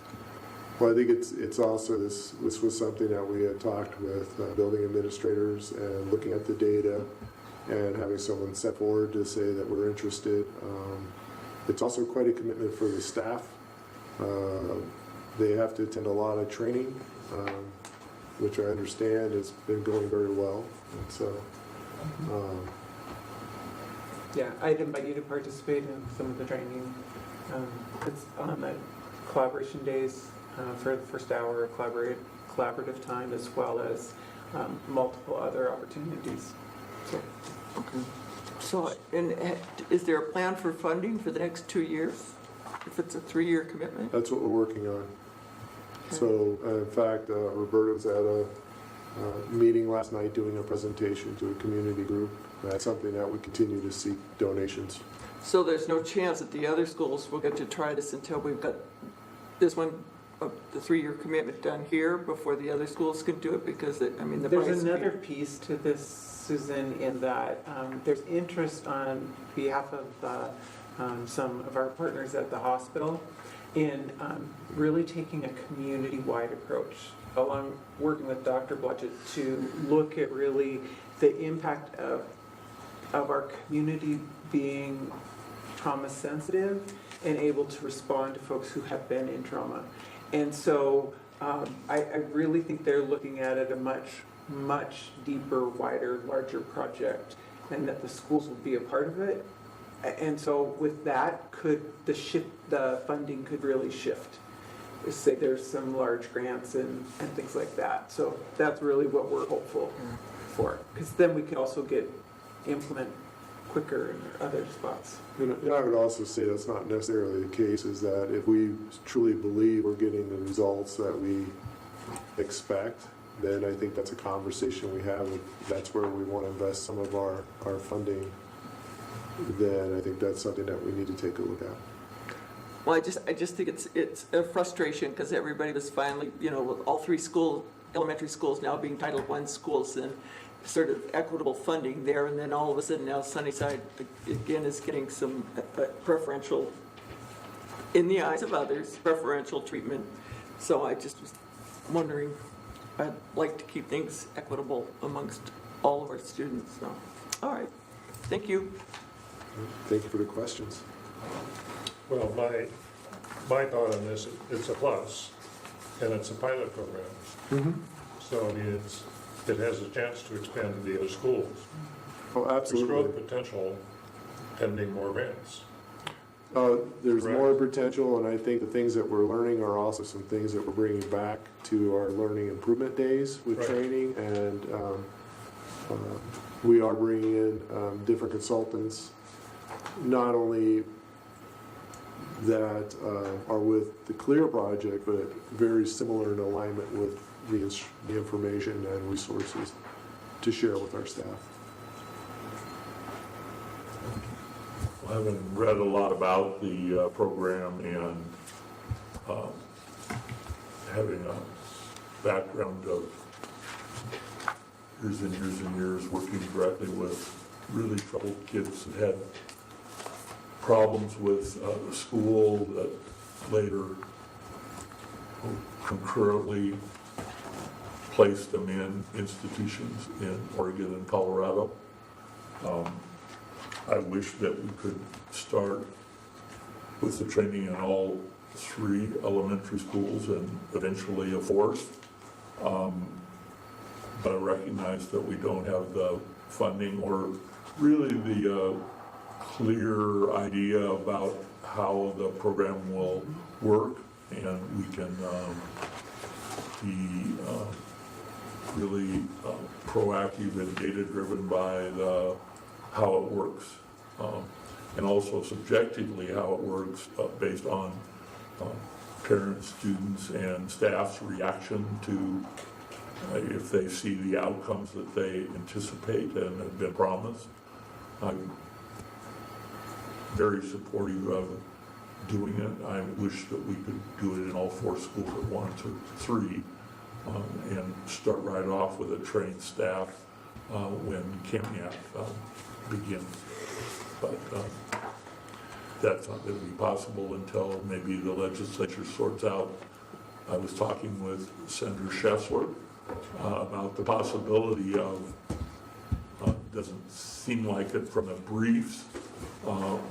Well, I think it's also, this was something that we had talked with building administrators and looking at the data and having someone step forward to say that we're interested. It's also quite a commitment for the staff. They have to attend a lot of training, which I understand has been going very well. And so, Yeah, I'd invite you to participate in some of the training. It's on the collaboration days for the first hour of collaborative time, as well as multiple other opportunities. So, So, and is there a plan for funding for the next 2 years? If it's a 3-year commitment? that's what we're working on. So, in fact, Roberta was at a meeting last night doing a presentation to a community group. That's something that we continue to seek donations. So there's no chance that the other schools will get to try this until we've got this one, the 3-year commitment done here before the other schools can do it, because I mean the price. there's another piece to this, Susan, in that there's interest on behalf of some of our partners at the hospital in really taking a community-wide approach, along working with Dr. Blodgett to look at really the impact of our community being trauma sensitive and able to respond to folks who have been in trauma. And so I really think they're looking at it a much deeper, wider, larger project, and that the schools will be a part of it. And so with that, the funding could really shift. Say there's some large grants and things like that. So that's really what we're hopeful for, because then we can also implement quicker in other spots. And I would also say that's not necessarily the case, is that if we truly believe we're getting the results that we expect, then I think that's a conversation we have. If that's where we want to invest some of our funding, then I think that's something that we need to take a look at. Well, I just think it's a frustration because everybody was finally, with all 3 elementary schools now being Title I schools and sort of equitable funding there, and then all of a sudden now Sunnyside again is getting some preferential, in the eyes of others, preferential treatment. So I just was wondering, I'd like to keep things equitable amongst all of our students. So, all right, thank you. Thank you for the questions. Well, my thought on this, it's a plus, and it's a pilot program. So, I mean, it has a chance to expand to the other schools. Oh, There's absolutely. growth potential pending more grants. There's Correct. more potential, and I think the things that we're learning are also some things that we're bringing back to our learning improvement days with Right. training, and we are bringing in different consultants, not only that are with the CLEAR project, but very similar in alignment with the information and resources to share with our staff. I haven't read a lot about the program, and having a background of years and years and years working directly with really troubled kids that had problems with the school that later concurrently placed them in institutions in Oregon and Colorado. I wish that we could start with the training in all 3 elementary schools and eventually a 4th. But I recognize that we don't have the funding or really the clear idea about how the program will work, and we can be really proactive and data-driven by how it works. And also subjectively how it works based on parents, students, and staff's reaction to if they see the outcomes that they anticipate and have been promised. I'm very supportive of doing it. I wish that we could do it in all 4 schools at once or 3, and start right off with a trained staff when CAMYAC begins. But that's not going to be possible until maybe the legislature sorts out. I was talking with Senator Schessler about the possibility of, doesn't seem like it from the briefs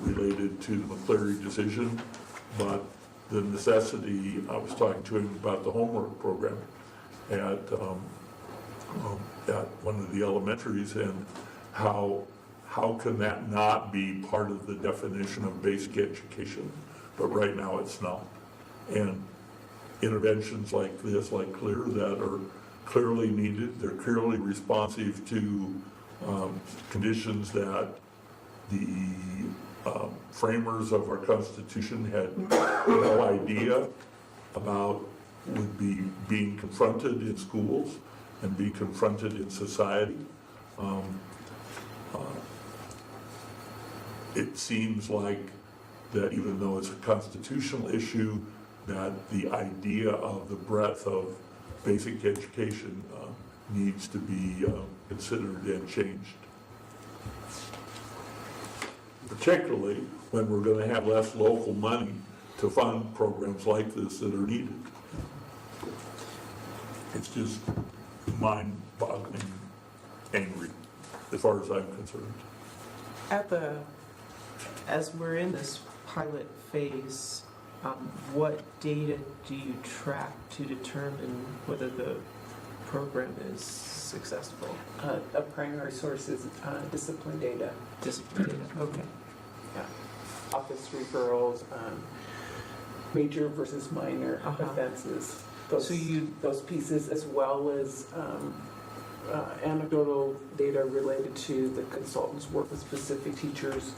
related to the McCleary decision, but the necessity, I was talking to him about the homework program at one of the elementaries, and how can that not be part of the definition of basic education? But right now it's not. And interventions like this, like CLEAR, that are clearly needed, they're clearly responsive to conditions that the framers of our Constitution had no idea about, would be being confronted in schools and be confronted in society. It seems like that even though it's a constitutional issue, that the idea of the breadth of basic education needs to be considered and changed. Particularly when we're going to have less local money to fund programs like this that are needed. It's just mind-boggling, angry, as far as I'm concerned. As we're in this pilot phase, what data do you track to determine whether the program is successful? A primary source is discipline data. Discipline data, okay. Yeah. Office referrals, major versus minor offenses. Those pieces, as well as anecdotal data related to the consultant's work with specific teachers,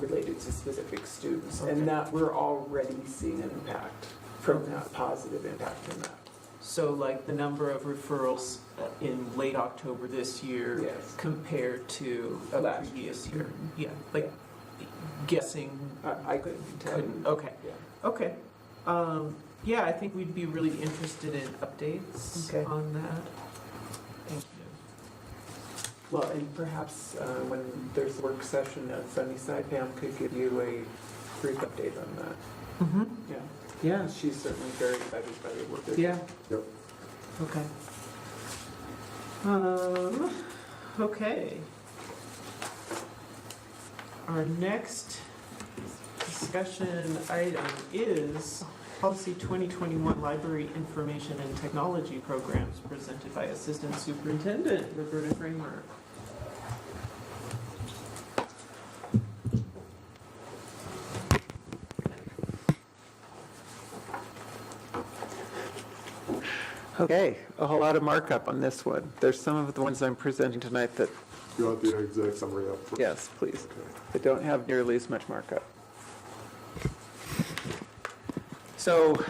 related to specific students. Okay. And that we're already seeing an impact from that, positive impact from that. So like the number of referrals in late October this year Yes. compared to a Last previous year? Yeah, like guessing. I couldn't tell. Okay, Yeah. okay. Yeah, I think we'd be really interested in updates Okay. on that. Thank you. Well, and perhaps when there's a work session at Sunnyside, Pam could give you a brief update on that. Mm-hmm. Yeah. Yeah, She's certainly very excited by the work. yeah, Yep. okay. Okay. Our next discussion item is Policy 2021 Library Information and Technology Programs, presented by Assistant Superintendent Roberta Kramer. Okay, a whole lot of markup on this one. There's some of the ones I'm presenting tonight that, You want the exact summary up first? yes, please, Okay. that don't have nearly as much markup. So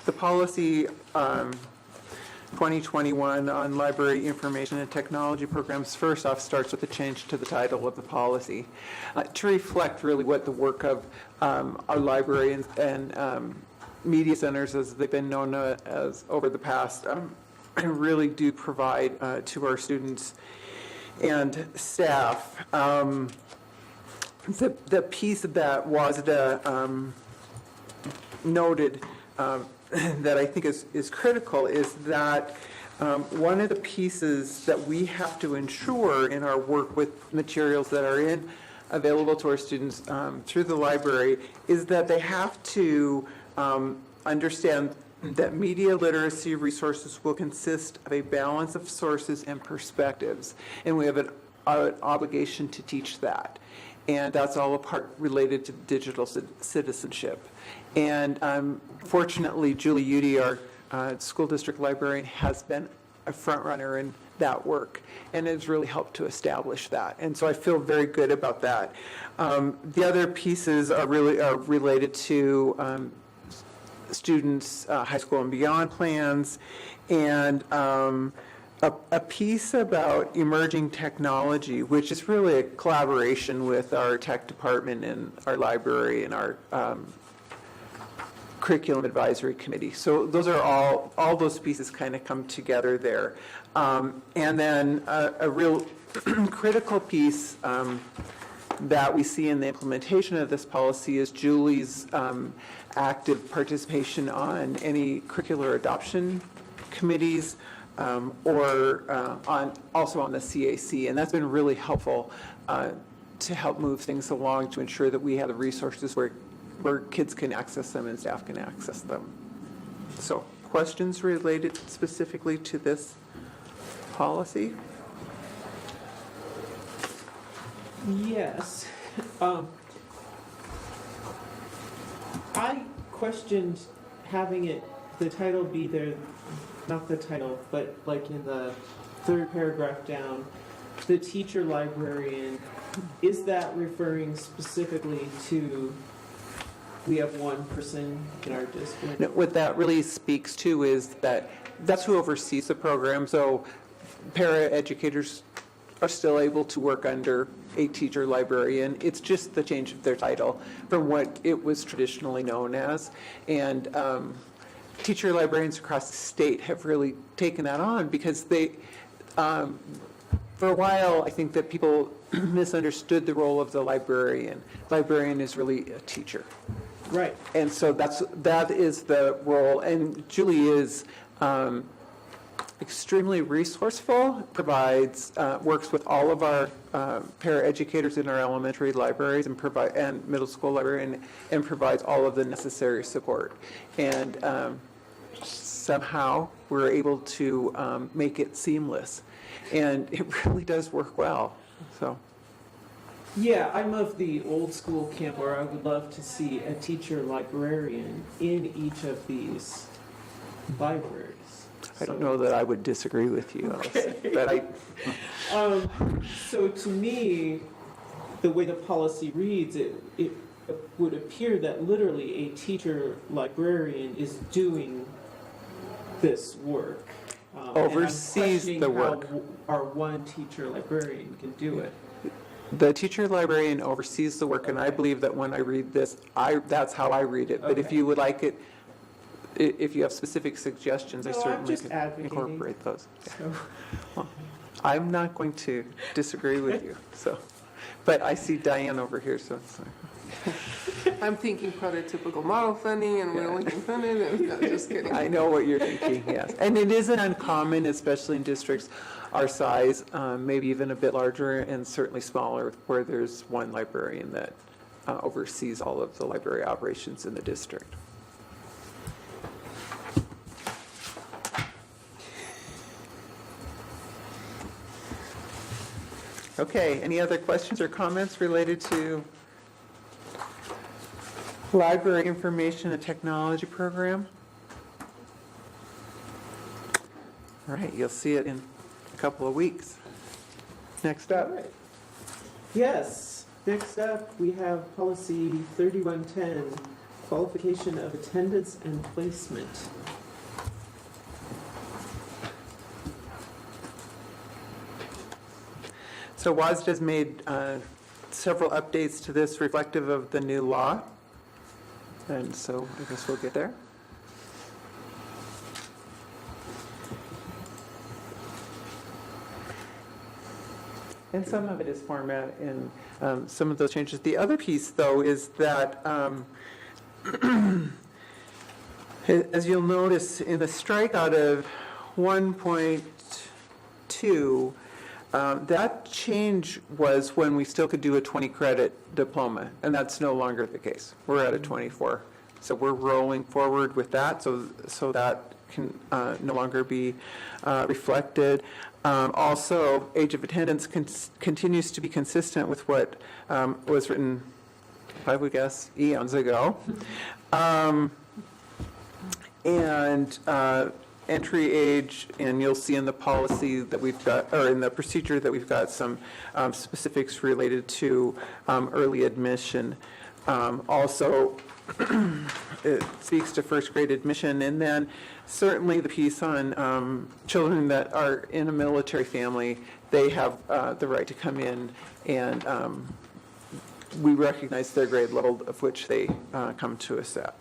the policy 2021 on library information and technology programs, first off, starts with a change to the title of the policy to reflect really what the work of our library and media centers, as they've been known as over the past, really do provide to our students and staff. The piece of that WASDA noted that I think is critical is that one of the pieces that we have to ensure in our work with materials that are available to our students through the library is that they have to understand that media literacy resources will consist of a balance of sources and perspectives, and we have an obligation to teach that. And that's all a part related to digital citizenship. And fortunately, Julie Udy, our school district librarian, has been a front runner in that work, and it's really helped to establish that. And so I feel very good about that. The other pieces are related to students' high school and beyond plans, and a piece about emerging technology, which is really a collaboration with our tech department and our library and our curriculum advisory committee. So those are all those pieces kind of come together there. And then a real critical piece that we see in the implementation of this policy is Julie's active participation on any curricular adoption committees, or also on the CAC. And that's been really helpful to help move things along, to ensure that we have the resources where kids can access them and staff can access them. So, questions related specifically to this policy? Yes. I questioned having the title be there, not the title, but like in the third paragraph down, the teacher librarian. Is that referring specifically to, we have one person in our district? No, what that really speaks to is that's who oversees the program. So para-educators are still able to work under a teacher librarian. It's just the change of their title from what it was traditionally known as. And teacher librarians across the state have really taken that on, because they, for a while, I think that people misunderstood the role of the librarian. Librarian is really a teacher. Right. And so that is the role. And Julie is extremely resourceful, works with all of our paraeducators in our elementary libraries and middle school library, and provides all of the necessary support. And somehow we're able to make it seamless. And it really does work well. So. Yeah, I'm of the old school camp where I would love to see a teacher librarian in each of these libraries. I don't know that I would disagree with you, Okay. but so to me, the way the policy reads, it would appear that literally a teacher librarian is doing this work. Oversees the work. How our one teacher librarian can do it. The teacher librarian oversees the work, and I believe that when I read this, that's how I read it. But if Okay. you would like it, if you have specific suggestions, I No, I'm certainly just can advocating. incorporate those. So, Well, I'm not going to disagree with you, so. But I see Diane over here, so it's I'm thinking prototypical model funding and we're looking funded, and no, just kidding. I know what you're thinking, yes. And it isn't uncommon, especially in districts our size, maybe even a bit larger and certainly smaller, where there's one librarian that oversees all of the library operations in the district. Okay, any other questions or comments related to Library Information and Technology Program? All right, you'll see it in a couple of weeks. Next up. all right. Yes, next up, we have policy 3110, qualification of attendance and placement. So WASD has made several updates to this reflective of the new law. And so I guess we'll get there. And some of it is format in some of those changes. The other piece, though, is that, as you'll notice in the strikeout of 1.2, that change was when we still could do a 20-credit diploma, and that's no longer the case. We're at a 24. So we're rolling forward with that, so that can no longer be reflected. Also, age of attendance continues to be consistent with what was written, I would guess, eons ago. And entry age, and you'll see in the policy that we've got, or in the procedure that we've got some specifics related to early admission. Also, it speaks to first grade admission, and then certainly the piece on children that are in a military family, they have the right to come in, and we recognize their grade level of which they come to us at.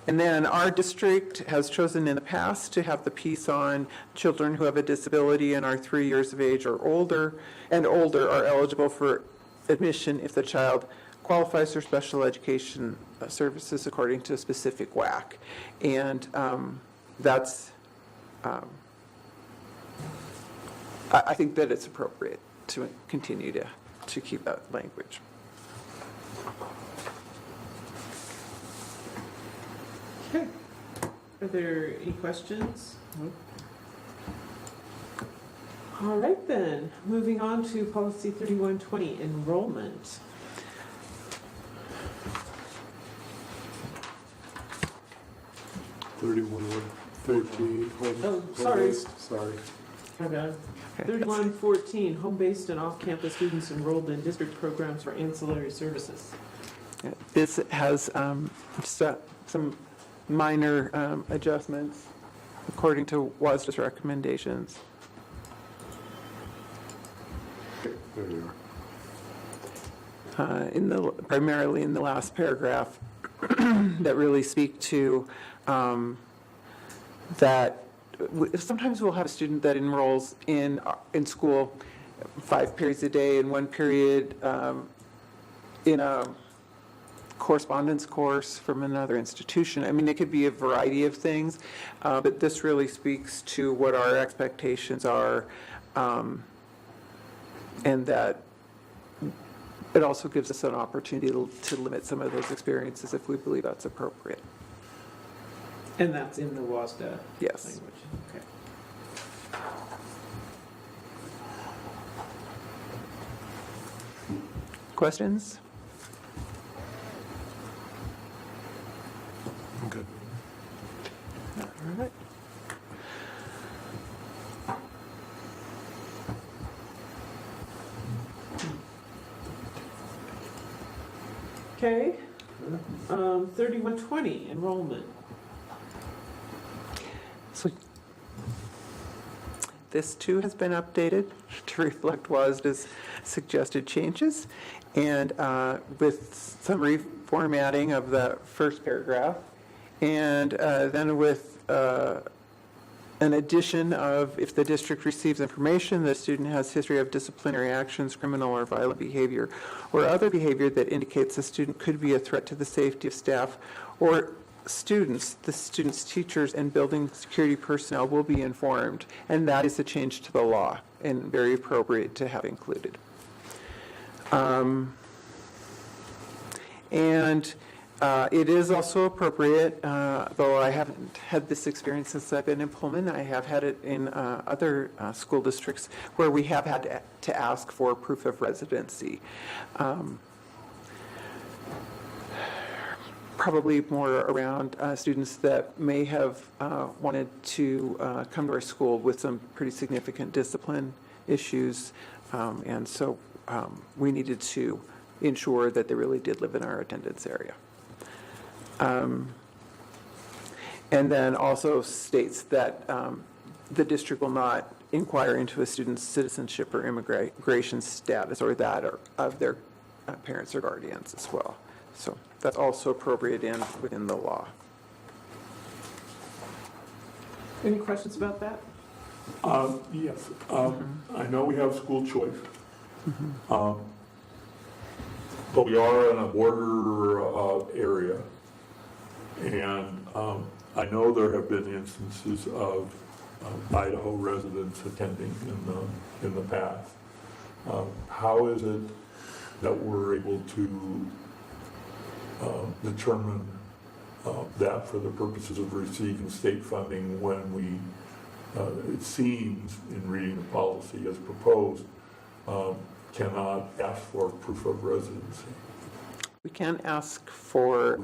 And then our district has chosen in the past to have the piece on children who have a disability and are 3 years of age or older, are eligible for admission if the child qualifies for special education services according to a specific WAC. And that's, I think that it's appropriate to continue to keep that language. Okay. Are there any questions? All right then, moving on to policy 3120, enrollment. Oh, sorry. Sorry. My bad. 3114, home-based and off-campus students enrolled in district programs for ancillary services. This has just some minor adjustments according to WASDA's recommendations. There you Primarily in the last paragraph that really speak to that sometimes we'll have a student that enrolls in school 5 periods a day, and 1 period in a correspondence course from another institution. I mean, it could be a variety of things, but this really speaks to what our expectations are, and that it also gives us an opportunity to limit some of those experiences if we believe that's appropriate. And that's in the WASDA Yes. language. Okay. Questions? Good. All right. Okay. 3120, enrollment. So this too has been updated to reflect WASDA's suggested changes, and with some reformatting of the first paragraph, and then with an addition of, if the district receives information that a student has history of disciplinary actions, criminal or violent behavior, or other behavior that indicates the student could be a threat to the safety of staff or students, the students' teachers, and building security personnel will be informed. And that is a change to the law and very appropriate to have included. It is also appropriate, though I haven't had this experience since I've been in Pullman, I have had it in other school districts where we have had to ask for proof of residency. Probably more around students that may have wanted to come to our school with some pretty significant discipline issues, and so we needed to ensure that they really did live in our attendance area. And then also states that the district will not inquire into a student's citizenship or immigration status or that of their parents or guardians as well. So that's also appropriate within the law. Any questions about that? Yes. I know we have school choice. But we are in a border area. And I know there have been instances of Idaho residents attending in the past. How is it that we're able to determine that for the purposes of receiving state funding when we, it seems in reading the policy as proposed, cannot ask for proof of residency? We can ask for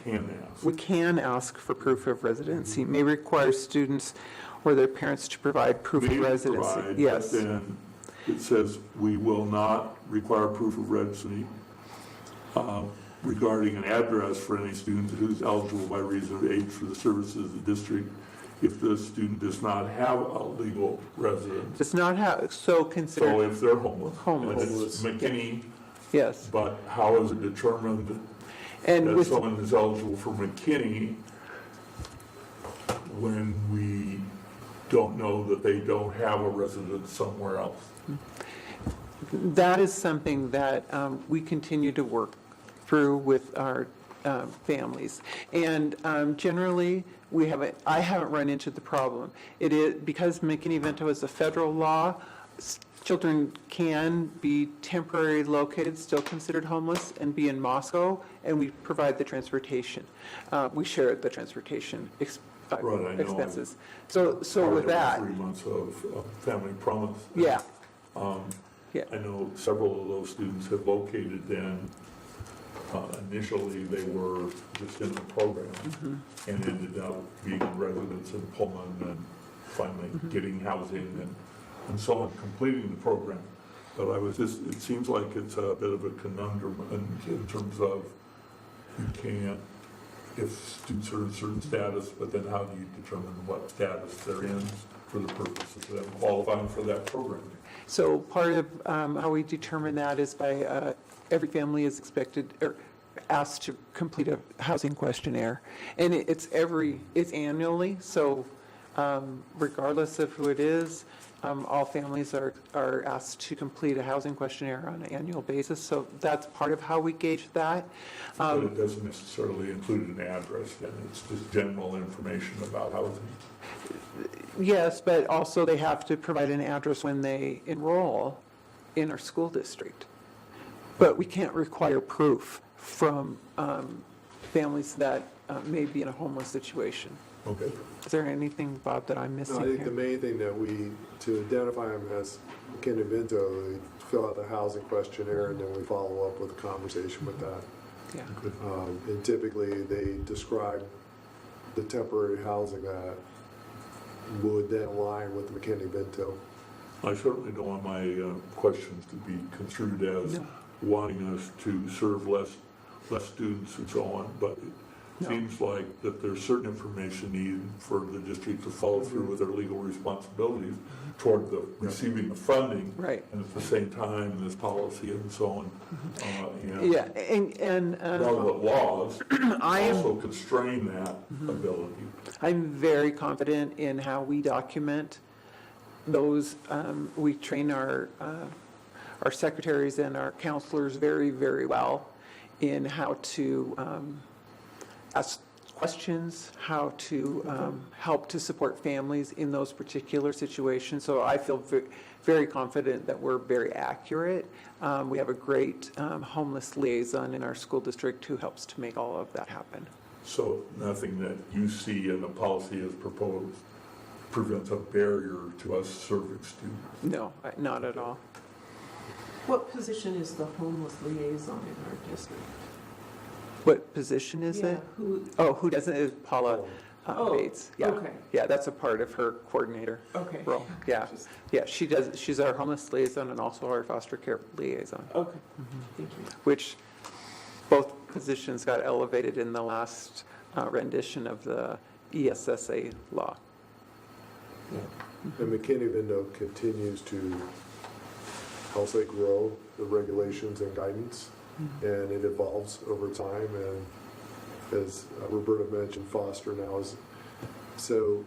Can ask. we can ask for proof of residency. May require students or their parents to provide proof of May residency. provide, but Yes. then it says we will not require proof of residency regarding an address for any student who's eligible by reason of age for the services of the district if the student does not have a legal residence. Does not have, so So considered, if they're homeless. Homeless. And it's McKinney, yes. but how is it determined And that with, someone is eligible for McKinney when we don't know that they don't have a residence somewhere else? that is something that we continue to work through with our families. And generally, I haven't run into the problem. It is, because McKinney-Vento is a federal law, children can be temporarily located, still considered homeless, and be in Moscow, and we provide the transportation. We share the transportation Right, I know. expenses. So Part with of that, 3 months of family promise. yeah, yeah. I know several of those students have located then. Initially, they were just in the program and ended up being residents in Pullman and finally getting housing and so on, completing the program. But it seems like it's a bit of a conundrum in terms of you can't, if students are in a certain status, but then how do you determine what status they're in for the purpose of them qualifying for that program? So part of how we determine that is by every family is expected or asked to complete a housing questionnaire, and it's annually. So regardless of who it is, all families are asked to complete a housing questionnaire on an annual basis. So that's part of how we gauge that. But it doesn't necessarily include an address, then it's just general information about housing. Yes, but also they have to provide an address when they enroll in our school district. But we can't require proof from families that may be in a homeless situation. Okay. Is there anything, Bob, that I'm No, missing I think the here? main thing that to identify them as McKinney-Vento, they fill out the housing questionnaire and then we follow up with a conversation with that. Yeah. And typically, they describe the temporary housing that would then align with McKinney-Vento. I certainly don't want my questions to be construed as No. wanting us to serve less students and so on, but it No. seems like that there's certain information needed for the district to follow through with their legal responsibilities toward the receiving the funding. Right. And at the same time, this policy and so on. Yeah, and Relevant laws I am- also constrain that ability. I'm very confident in how we document those. We train our secretaries and our counselors very, very well in how to ask questions, how to help to support families in those particular situations. So I feel very confident that we're very accurate. We have a great homeless liaison in our school district who helps to make all of that happen. So nothing that you see in the policy as proposed prevents a barrier to us serving students? No, not at all. What position is the homeless liaison in our district? What position is Yeah, it? who, Oh, who doesn't, is Paula Oh, Bates. Yeah. okay. Yeah, that's a part of her coordinator okay. role. Yeah, yeah, she's our homeless liaison and also our foster care liaison, Okay, thank you. which both positions got elevated in the last rendition of the ESSA law. And McKinney-Vento continues to, I'll say, grow the regulations and guidance, and it evolves over time, and as Roberta mentioned, foster now is, so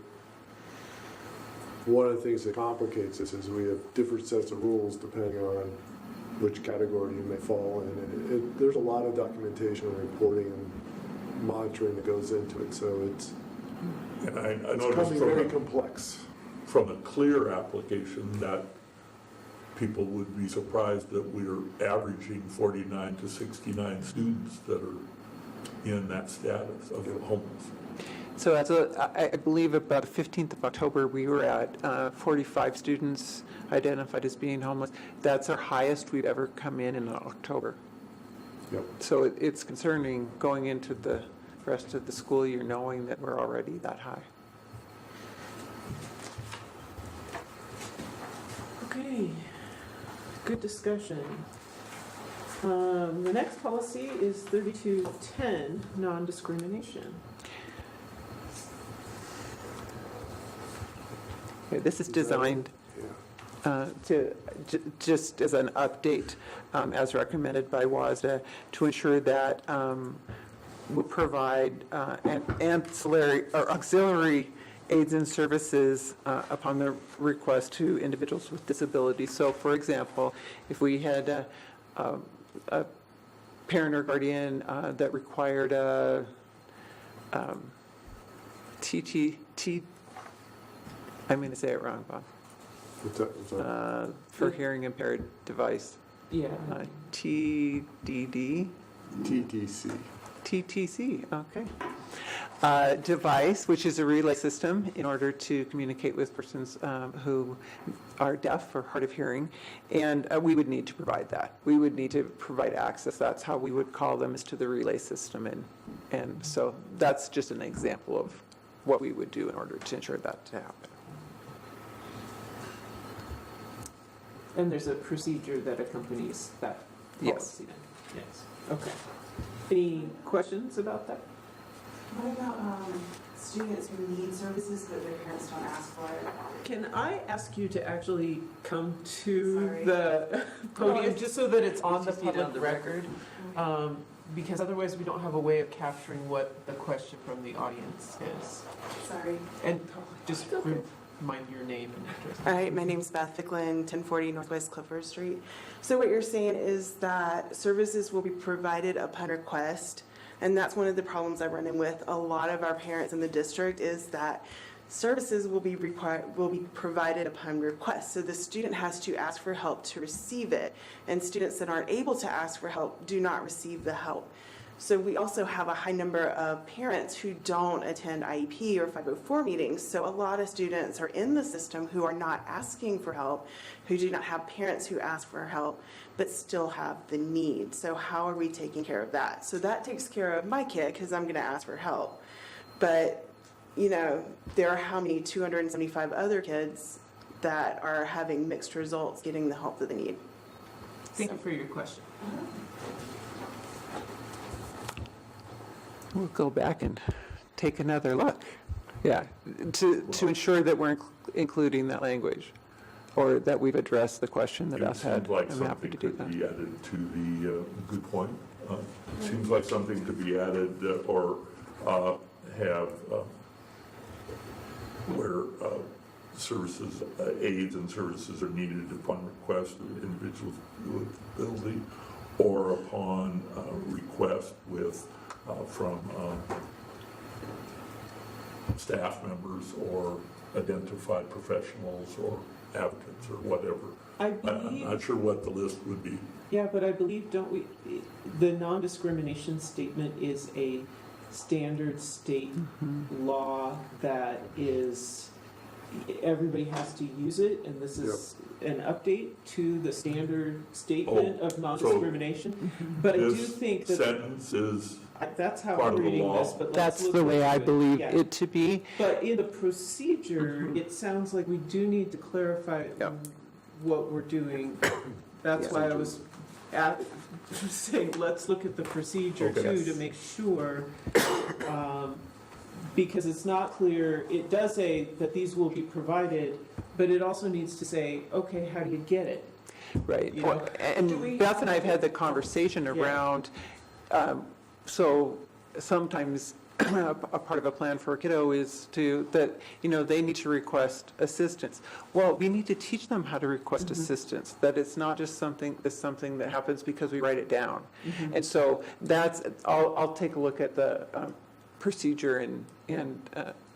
one of the things that complicates this is we have different sets of rules depending on which category you may fall in, and there's a lot of documentation and reporting and monitoring that goes into it, so it's And I it's noticed becoming very complex. from a clear application that people would be surprised that we're averaging 49 to 69 students that are in that status of homeless. So I believe about the 15th of October, we were at 45 students identified as being homeless. That's our highest we've ever come in October. Yep. So it's concerning going into the rest of the school year knowing that we're already that high. Okay, good discussion. The next policy is 3210, non-discrimination. Okay, this is designed just as an update, as recommended by WASDA, to ensure that we provide ancillary or auxiliary aids and services upon the request to individuals with disabilities. So, for example, if we had a parent or guardian that required a I'm going to say it wrong, Bob. For hearing impaired device. Yeah. TDD? TTC. TTC, okay. Device, which is a relay system in order to communicate with persons who are deaf or hard of hearing, and we would need to provide that. We would need to provide access. That's how we would call them, is to the relay system, and so that's just an example of what we would do in order to ensure that to happen. And there's a procedure that accompanies that Yes. policy then? Yes. Okay. Any questions about that? What about students who need services but their parents don't ask for it? Can I ask you to actually come to Sorry. the podium, just so that it's on the Just need it on public the record? Because otherwise we don't have a way of capturing what the question from the audience is. Sorry. And just remind your name and address. All right, my name's Beth Ficklin, 1040 Northwest Clifford Street. So what you're saying is that services will be provided upon request, and that's one of the problems I run in with a lot of our parents in the district, is that services will be provided upon request. So the student has to ask for help to receive it, and students that aren't able to ask for help do not receive the help. So we also have a high number of parents who don't attend IEP or 504 meetings. So a lot of students are in the system who are not asking for help, who do not have parents who ask for help, but still have the need. So how are we taking care of that? So that takes care of my kid because I'm going to ask for help. But, you know, there are how many 275 other kids that are having mixed results getting the help that they need. Thank you for your question. We'll go back and take another look. Yeah, to ensure that we're including that language, or that we've addressed the question that It I've had. seems like I'm happy something to do could that. be added to the, good point. Seems like something could be added or have where services, aids and services are needed upon request of individuals with disability or upon request from staff members or identified professionals or advocates or whatever. I'm not sure what the list would be. Yeah, but I believe, don't we, the non-discrimination statement is a standard state law that is, everybody has to use it, and this is an update to the standard statement of non-discrimination. But I do This think that sentence is that's how part I'm of the reading law. this, but let's That's look the way I into it. believe Yeah. it to be. But in the procedure, it sounds like we do need to clarify Yep. what we're doing. That's Yeah. why I was saying, let's look at the procedure Okay. too, to make sure. Because it's not clear, it does say that these will be provided, but it also needs to say, okay, how do you get it? Right. You know, And Beth and I have had the conversation around, so sometimes a part of a plan for a kiddo is that, they need to request assistance. Well, we need to teach them how to request assistance, that it's not just something that happens because we write it down. And so I'll take a look at the procedure and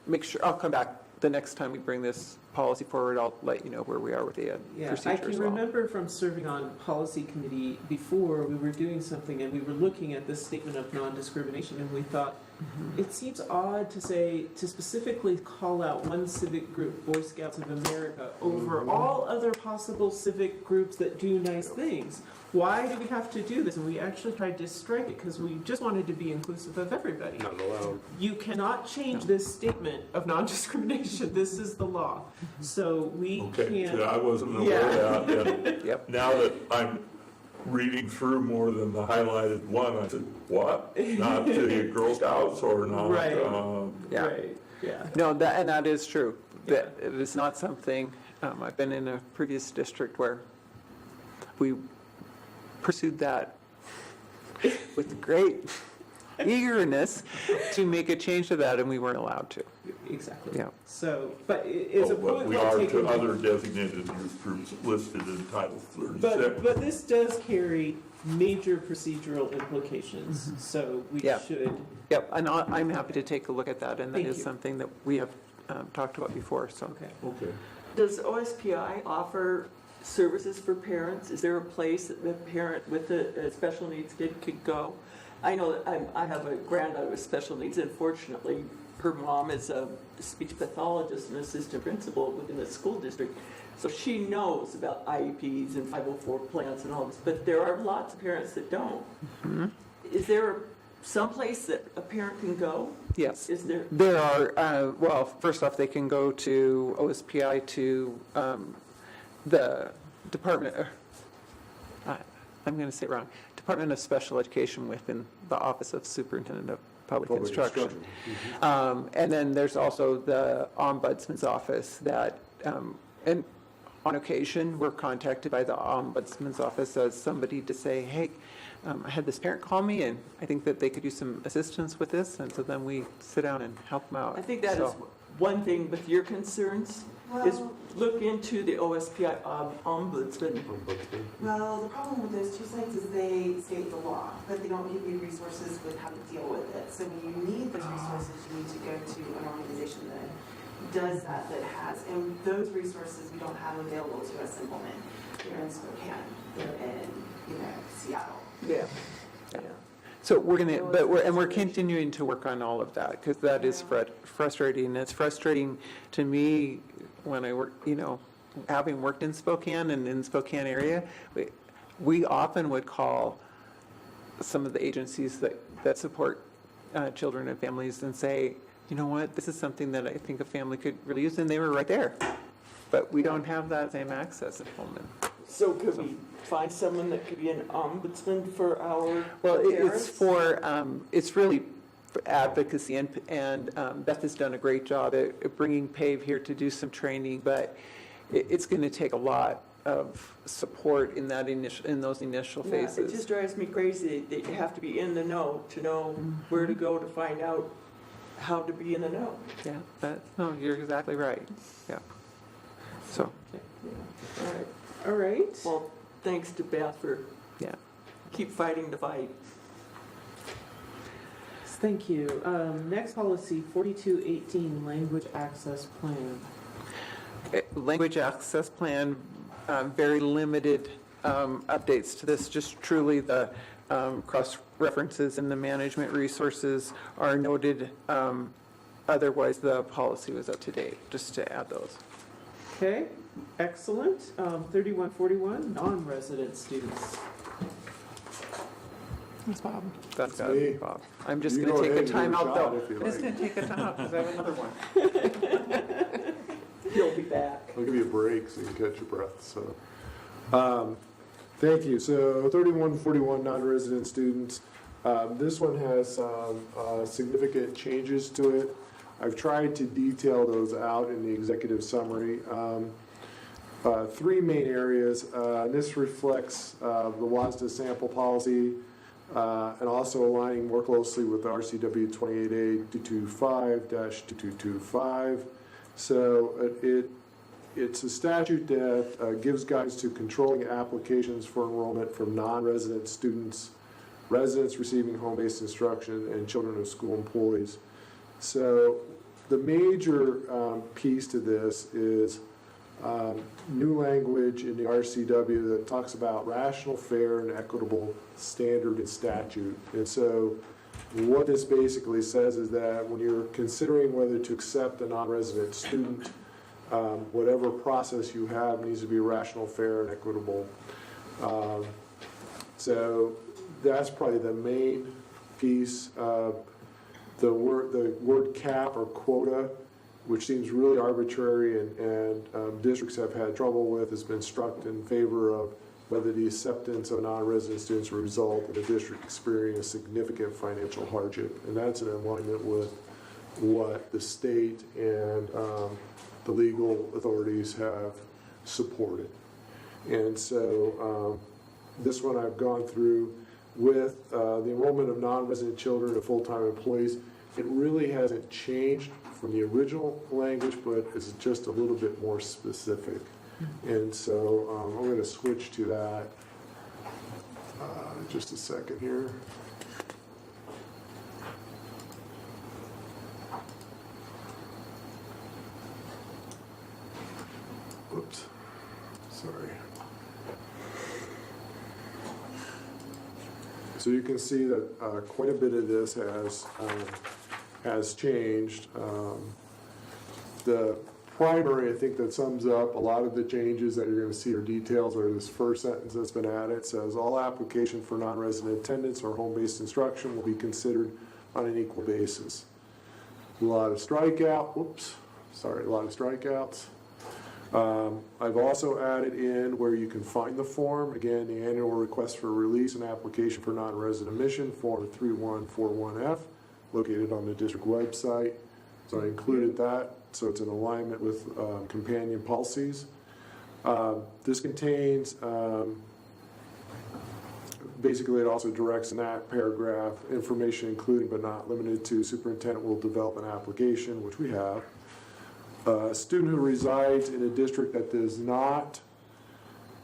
make sure, I'll come back the next time we bring this policy forward. I'll let you know where we are with the Yeah, procedure I as can well. remember from serving on policy committee before, we were doing something and we were looking at this statement of non-discrimination, and we thought, it seems odd to specifically call out one civic group, Boy Scouts of America, over all other possible civic groups that do nice things. why do we have to do this? And we actually tried to strike it because we just wanted to be inclusive of everybody. Not allowed. You cannot change this statement of non-discrimination. This is the law. So we Okay, can't. so I wasn't aware of that, and Yep. now that I'm reading through more than the highlighted one, I said, what? Not to the Girl Scouts or not? Right. Yeah. Right, yeah. No, that is true. That it is not something, I've been in a previous district where we pursued that with great eagerness to make a change to that, and we weren't allowed to. Exactly. Yeah. So, but it's a Oh, but point we well are taken. to other designated youth groups listed in Title 36. But this does carry major procedural implications, so we Yeah. should. Yep, and I'm happy to take a look at that, and that Thank is you. something that we have talked about before, so. Okay. Okay. Does OSPI offer services for parents? Is there a place that the parent with a special needs kid could go? I know that I have a granddaughter with special needs, and fortunately, her mom is a speech pathologist and assistant principal within the school district. So she knows about IEPs and 504 plans and all this, but there are lots of parents that don't. Is there some place that a parent can go? Yes. Is there? There are, well, first off, they can go to OSPI to the Department, I'm going to say it wrong, Department of Special Education within the Office of Superintendent of Public Instruction. And then there's also the Ombudsman's Office that, and on occasion, we're contacted by the Ombudsman's Office as somebody to say, hey, I had this parent call me, and I think that they could use some assistance with this, and so then we sit down and help them out. I think that So- is one thing with your concerns, is look into the OSPI ombudsman. Well, the problem with those two sites is they state the law, but they don't give you resources with how to deal with it. So when you need those resources, you need to go to an organization that does that, that has, and those resources we don't have available to us in Pullman. They're in Spokane, they're in, Seattle. Yeah. So we're going to, we're continuing to work on all of that, because that is frustrating. It's frustrating to me when I work, having worked in Spokane and in Spokane area, we often would call some of the agencies that support children and families and say, you know what, this is something that I think a family could really use, and they were right there. But we don't have that same access at Pullman. So could we find someone that could be an ombudsman for our Well, parents? it's really for advocacy, and Beth has done a great job at bringing PAVE here to do some training, but it's going to take a lot of support in those initial Yeah, phases. it just drives me crazy that you have to be in the know to know where to go to find out how to be in the know. Yeah, no, you're exactly right, yeah. So, All right. All right. Well, thanks to Beth for yeah. keep fighting the fight. Thank you. Next policy, 4218, language access plan. Language access plan, very limited updates to this, just truly the cross-references and the management resources are noted. Otherwise, the policy was up to date, just to add those. Okay, excellent. 3141, non-resident students. That's Bob. That's That's me. Bob. I'm just You going go to take ahead a and time give it a out, shot though. if you I'm just like. going to take a time out, because I have another one. You'll be back. I'll give you a break so you can catch your breath, so. Thank you. So 3141 non-resident students. This one has significant changes to it. I've tried to detail those out in the executive summary. Three main areas. This reflects the WASDA sample policy and also aligning more closely with the RCW 28A225-2225. So it's a statute that gives guidance to controlling applications for enrollment from non-resident students, residents receiving home-based instruction, and children of school employees. So the major piece to this is new language in the RCW that talks about rational, fair, and equitable standard and statute. And so what this basically says is that when you're considering whether to accept a non-resident student, whatever process you have needs to be rational, fair, and equitable. So that's probably the main piece. The word cap or quota, which seems really arbitrary and districts have had trouble with, has been struck in favor of whether the acceptance of non-resident students will result in a district experiencing significant financial hardship. And that's in alignment with what the state and the legal authorities have supported. And so this one I've gone through with the enrollment of non-resident children and full-time employees. It really hasn't changed from the original language, but it's just a little bit more specific. And so I'm going to switch to that. Just a second here. Whoops, sorry. So you can see that quite a bit of this has changed. The primary, I think, that sums up a lot of the changes that you're going to see, or details, are this first sentence that's been added. It says all application for non-resident attendance or home-based instruction will be considered on an equal basis. A lot of strikeouts. I've also added in where you can find the form. Again, the annual request for release and application for non-resident admission, form 3141F, located on the district website. So I included that, so it's in alignment with companion policies. This contains, basically it also directs in that paragraph, information including but not limited to, superintendent will develop an application, which we have. A student who resides in a district that does not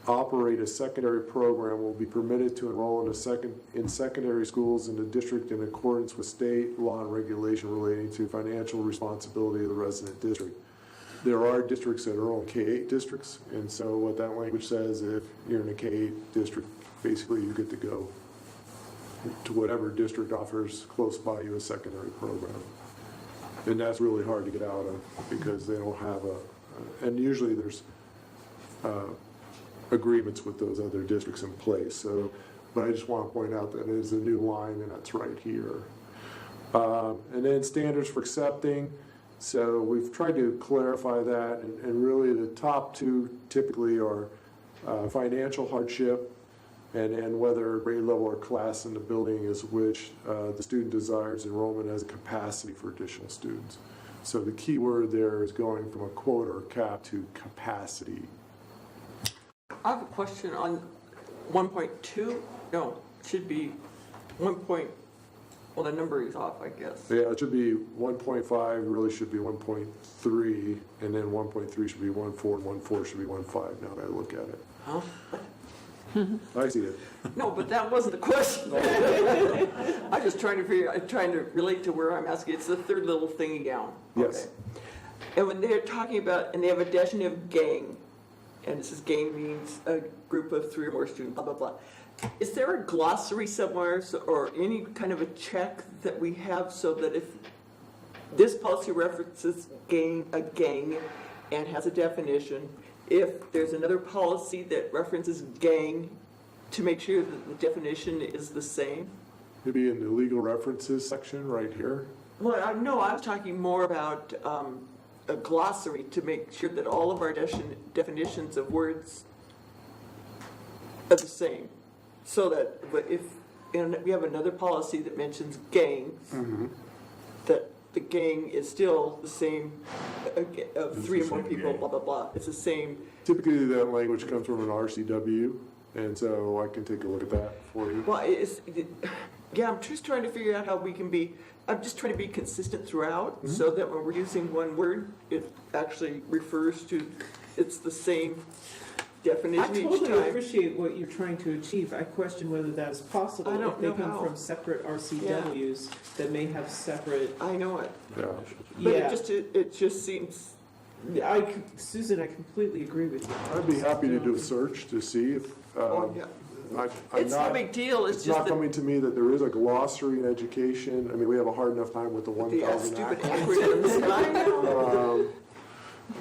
operate a secondary program will be permitted to enroll in secondary schools in the district in accordance with state law and regulation relating to financial responsibility of the resident district. There are districts that are only K-8 districts, and so what that language says, if you're in a K-8 district, basically you get to go to whatever district offers close by you a secondary program. And that's really hard to get out of because they don't have and usually there's agreements with those other districts in place. So, but I just want to point out that there's a new line and that's right here. And then standards for accepting. So we've tried to clarify that, and really the top two typically are financial hardship and whether grade level or class in the building is which the student desires enrollment as a capacity for additional students. So the key word there is going from a quota or cap to capacity. I have a question on 1.2. No, it should be 1. Well, the number is off, I guess. Yeah, it should be 1.5, really should be 1.3, and then 1.3 should be 1.4, and 1.4 should be 1.5, now that I look at it. Huh? I see it. No, but that wasn't the question. I'm just trying to relate to where I'm asking. It's the third little thing down. Yes. Okay. And when they're talking about, and they have a definition of gang, and it says gang means a group of 3 or more students, blah, blah, blah. Is there a glossary somewhere or any kind of a check that we have so that if this policy references a gang and has a definition, if there's another policy that references gang, to make sure that the definition is the same? Maybe in the legal references section right here. Well, no, I was talking more about a glossary to make sure that all of our definitions of words are the same. So that if we have another policy that mentions gangs, that the gang is still the same, of 3 or more people, blah, blah, blah. It's the same. Typically that language comes from an RCW, and so I can take a look at that for you. Well, yeah, I'm just trying to figure out how we can I'm just trying to be consistent throughout, so that when we're using one word, it actually refers to, it's the same definition I each totally time. appreciate what you're trying to achieve. I question whether that is possible I don't if they know come how. from separate RCWs that may have separate. I know it, Yeah. but Yeah, it just seems, Susan, I completely agree with you. I'd be happy to do a search to see if, oh, yeah. I'm It's no not, big deal, it's it's just not that coming to me that there is a glossary in education. I mean, we have a hard enough time with the the 1,000 stupid acronyms. acronyms. I know.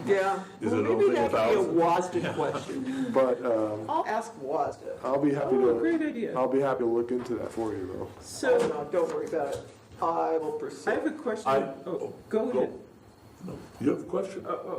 Yeah. Is Well, it maybe only that could be a 1,000? WASDA question. But I'll ask WASDA. I'll be happy Oh, to, great idea. I'll be happy to look into that for you though. So No, don't worry about it. I will pursue. I have a question. I- Oh, go ahead. No, you have a question? Oh.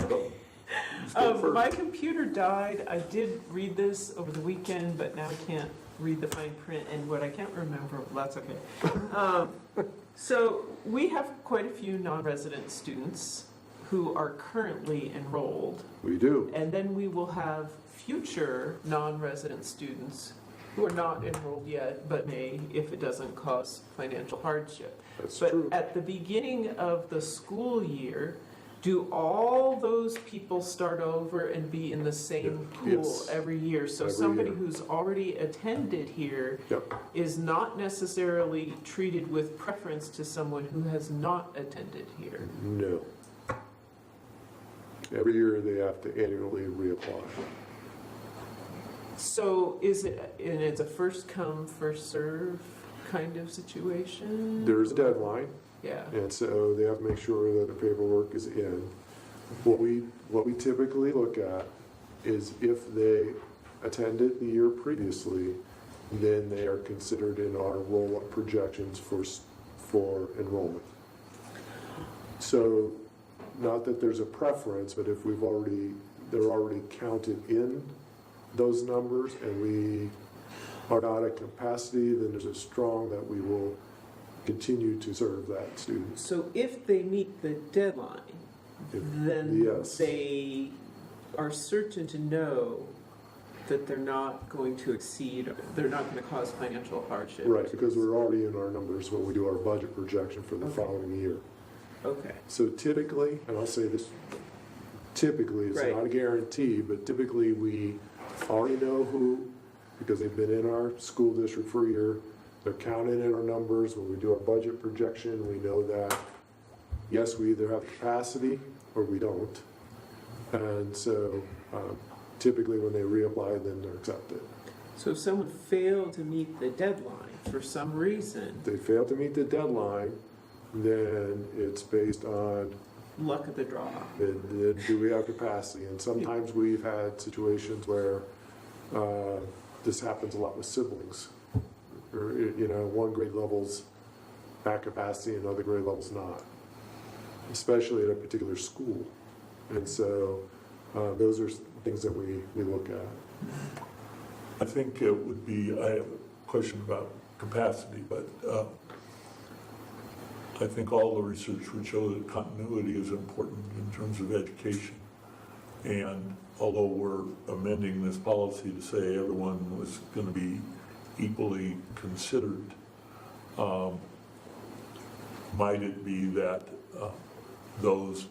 Just go first. My computer died. I did read this over the weekend, but now I can't read the fine print, and what I can't remember, well, that's okay. So we have quite a few non-resident students who are currently enrolled, We do. and then we will have future non-resident students who are not enrolled yet, but may if it doesn't cause financial hardship. That's But true. at the beginning of the school year, do all those people start over and be in the same Yeah. pool Yes. every year? So Every somebody year. who's already attended here Yep. is not necessarily treated with preference to someone who has not attended here. No. Every year they have to annually reapply. So is it, and it's a first come, first serve kind of situation? There's a deadline, Yeah. and so they have to make sure that the paperwork is in. What we typically look at is if they attended the year previously, then they are considered in our roll-up projections for enrollment. So, not that there's a preference, but if they're already counted in those numbers and we are not at capacity, then there's a strong that we will continue to serve that student. So if they meet the deadline, then Yes. they are certain to know that they're not going to exceed, they're not going to cause financial hardship. Right, because we're already in our numbers when we do our budget projection for the Okay. following year. Okay. So typically, and I'll say this, typically, it's Right. not a guarantee, but typically we already know who, because they've been in our school district for a year, they're counted in our numbers. When we do our budget projection, we know that, yes, we either have capacity or we don't. And so typically when they reapply, then they're accepted. So if someone failed to meet the deadline for some reason, If they fail to meet the deadline, then it's based on luck of the draw. do we have capacity? And sometimes we've had situations where this happens a lot with siblings. Or, one grade level's at capacity and other grade level's not, especially at a particular school. And so those are things that we look at. I think it would be, I have a question about capacity, but I think all the research would show that continuity is important in terms of education. And although we're amending this policy to say everyone was going to be equally considered, might it be that those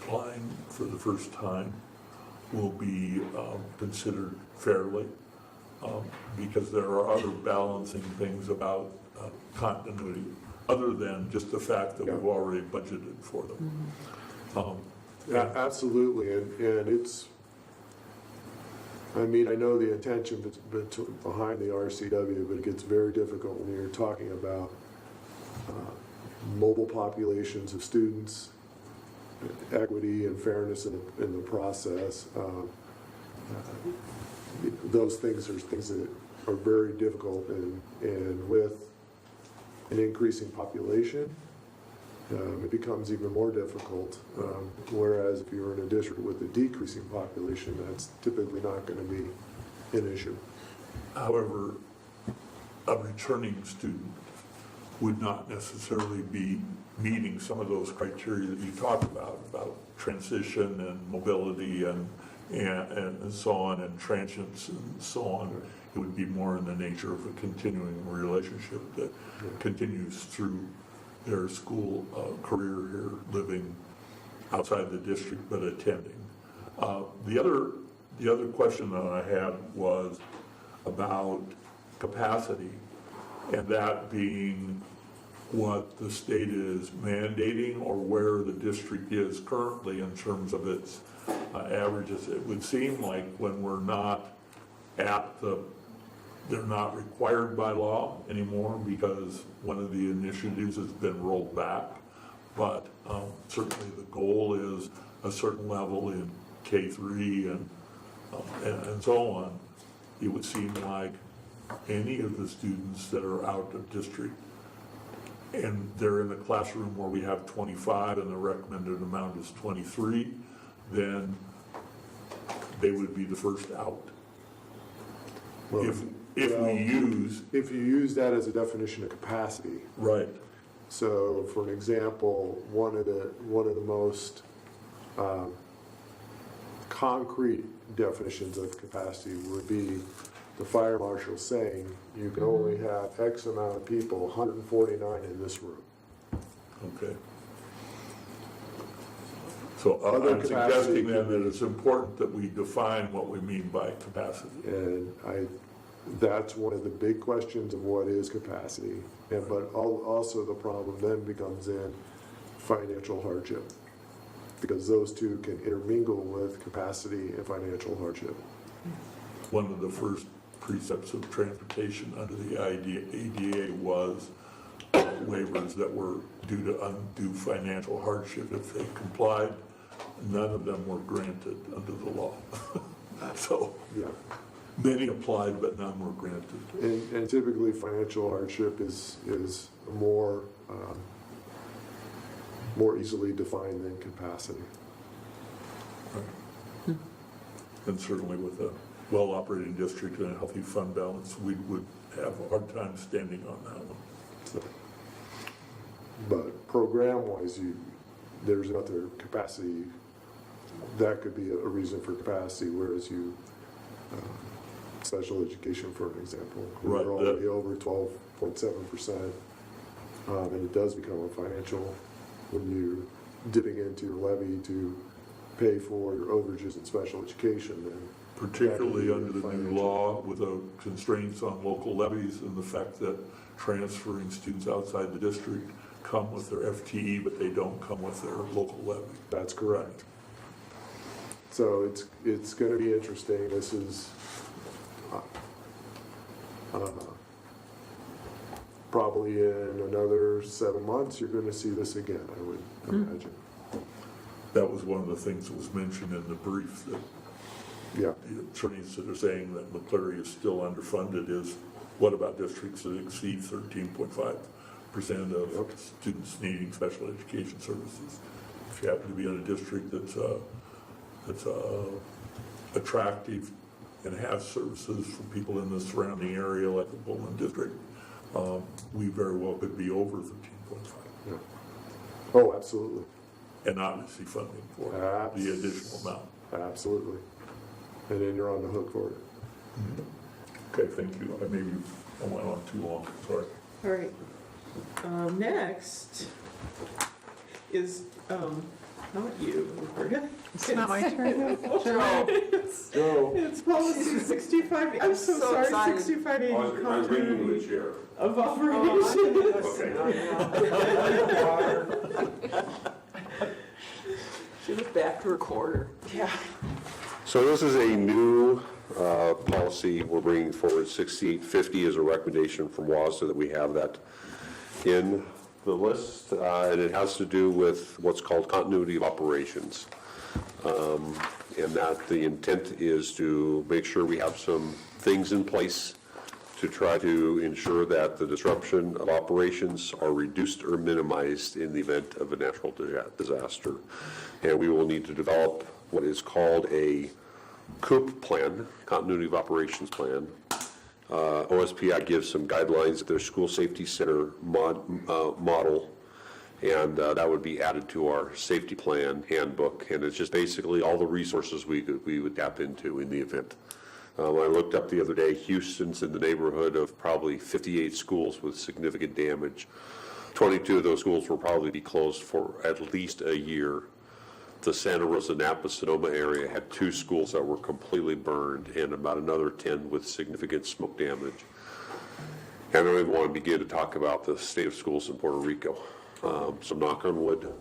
applying for the first time will be considered fairly? Because there are other balancing things about continuity, other than just the fact that we've already budgeted for them. Absolutely, and it's, I mean, I know the intention behind the RCW, but it gets very difficult when you're talking about mobile populations of students, equity and fairness in the process. Those things are things that are very difficult, and with an increasing population, it becomes even more difficult. Whereas if you're in a district with a decreasing population, that's typically not going to be an issue. However, a returning student would not necessarily be meeting some of those criteria that you talk about transition and mobility and so on, and transients and so on. It would be more in the nature of a continuing relationship that continues through their school career here, living outside the district but attending. The other question that I had was about capacity, and that being what the state is mandating or where the district is currently in terms of its averages. It would seem like when we're not they're not required by law anymore because one of the initiatives has been rolled back. But certainly the goal is a certain level in K3 and so on, it would seem like any of the students that are out of district and they're in a classroom where we have 25 and the recommended amount is 23, then they would be the first out. Well, If well, we use, If you use that as a definition of capacity, right, so for an example, one of the most concrete definitions of capacity would be the fire marshal saying, you can only have X amount of people, 149 in this room. okay. So Other I'm capacity suggesting then can be- that it's important that we define what we mean by capacity. And that's one of the big questions of what is capacity. But also the problem then becomes in financial hardship, because those two can intermingle with capacity and financial hardship. One of the first precepts of transportation under the ADA was waivers that were due to undue financial hardship. If they complied, none of them were granted under the law. So Yeah. many applied, but none were granted. And typically financial hardship is more easily defined than capacity. And certainly with a well-operating district and a healthy fund balance, we would have a hard time standing on that one. So, but program-wise, there's another capacity, that could be a reason for capacity, whereas special education, for an example, Right, we're already over 12.7%, and it does become a financial, when you're dipping into your levy to pay for your overages in special education, then Particularly that under could be the new financial. law with the constraints on local levies and the fact that transferring students outside the district come with their FTE, but they don't come with their local levy. That's correct. So it's going to be interesting. This is probably in another 7 months, you're going to see this again, I would imagine. That was one of the things that was mentioned in the brief, that Yeah, the attorneys that are saying that McCleary is still underfunded is, what about districts that exceed 13.5% of students needing special education services? If you happen to be in a district that's attractive and has services for people in the surrounding area, like the Pullman district, we very well could be over 13.5 yeah. Oh, absolutely, and not receive funding for the additional amount. absolutely. And then you're on the hook for it. Okay, thank you. Maybe I went on too long, sorry. All right. Next is, not you, Roberta. It's not my turn. Joe, It's policy 65, I'm so sorry, excited. 6580, continuity chair. of operations. She was back to her corner. Yeah. So this is a new policy we're bringing forward. 6850 is a recommendation from WASDA that we have that in the list, and it has to do with what's called continuity of operations. And that the intent is to make sure we have some things in place to try to ensure that the disruption of operations are reduced or minimized in the event of a natural disaster. And we will need to develop what is called a COOP plan, Continuity of Operations Plan. OSPI gives some guidelines, their school safety center model, and that would be added to our safety plan handbook. And it's just basically all the resources we would tap into in the event. I looked up the other day, Houston's in the neighborhood of probably 58 schools with significant damage. 22 of those schools will probably be closed for at least a year. The Santa Rosa, Napa, Sonoma area had 2 schools that were completely burned and about another 10 with significant smoke damage. And I don't even want to begin to talk about the state of schools in Puerto Rico. So knock on wood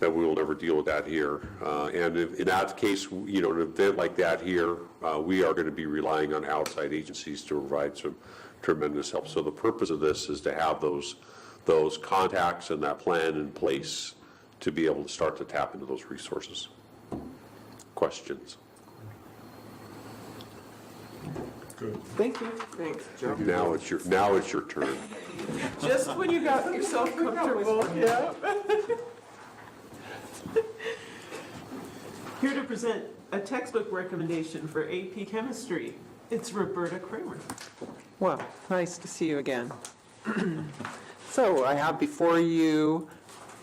that we will never deal with that here. And if, in that case, you know, an event like that here, we are going to be relying on outside agencies to provide some tremendous help. So the purpose of this is to have those contacts and that plan in place to be able to start to tap into those resources. Questions? Good. Thank you. Thanks, Joe. Now it's your turn. Just when you got yourself comfortable, yeah. Here to present a textbook recommendation for AP Chemistry, it's Roberta Kramer. Well, nice to see you again. So I have before you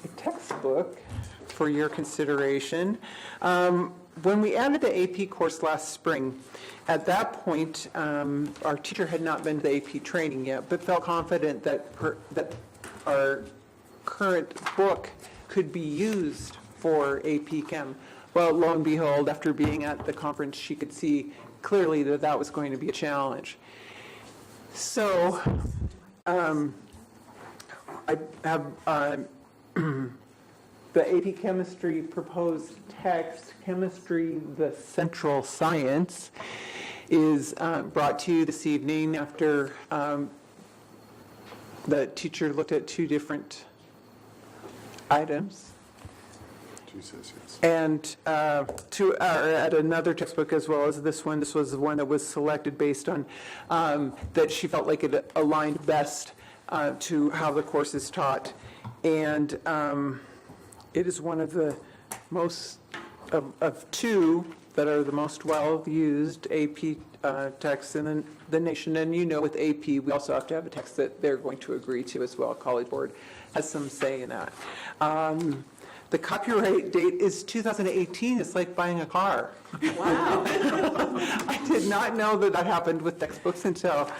a textbook for your consideration. When we added the AP course last spring, at that point, our teacher had not been to the AP training yet, but felt confident that our current book could be used for AP Chem. Well, lo and behold, after being at the conference, she could see clearly that that was going to be a challenge. So, I have the AP Chemistry proposed text, Chemistry, the Central Science, is brought to you this evening after the teacher looked at two different items. Jesus, yes. And at another textbook as well as this one. This was the one that was selected based on that she felt like it aligned best to how the course is taught. And it is one of the most, of two that are the most well-used AP texts in the nation. And you know, with AP, we also have to have a text that they're going to agree to as well. College Board has some say in that. The copyright date is 2018. It's like buying a car. Wow. I did not know that that happened with textbooks until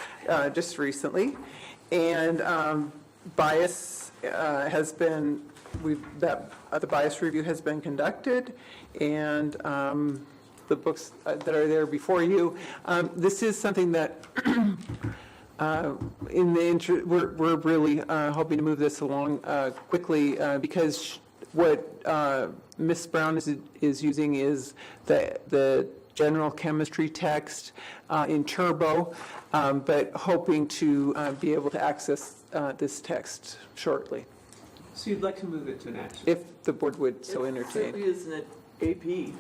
just recently. And bias has been, the bias review has been conducted, and the books that are there before you. This is something that we're really hoping to move this along quickly because what Ms. Brown is using is the general chemistry text in Turbo, but hoping to be able to access this text shortly, So you'd like to move it to an action? if the board would so It entertain. certainly is an AP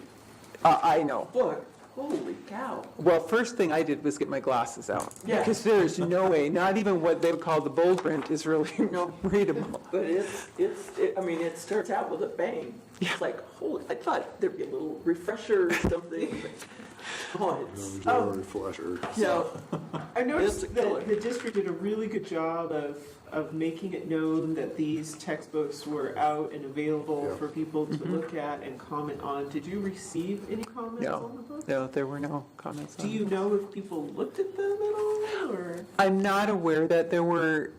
I know. book. Holy cow. Well, first thing I did was get my glasses out. Yeah. Because there's no way, not even what they would call the bold print is really No. readable. But it starts out with a bang. It's like, holy, I thought there'd be a little refresher or something. Oh, it's, Flasher. yeah. I It's a noticed killer. that the district did a really good job of making it known that these textbooks were out and available Yeah. for people to look at and comment on. Did you receive any comments No, on the book? no, there were no comments Do on you it. know if people looked at them at all, or? I'm not aware that there were,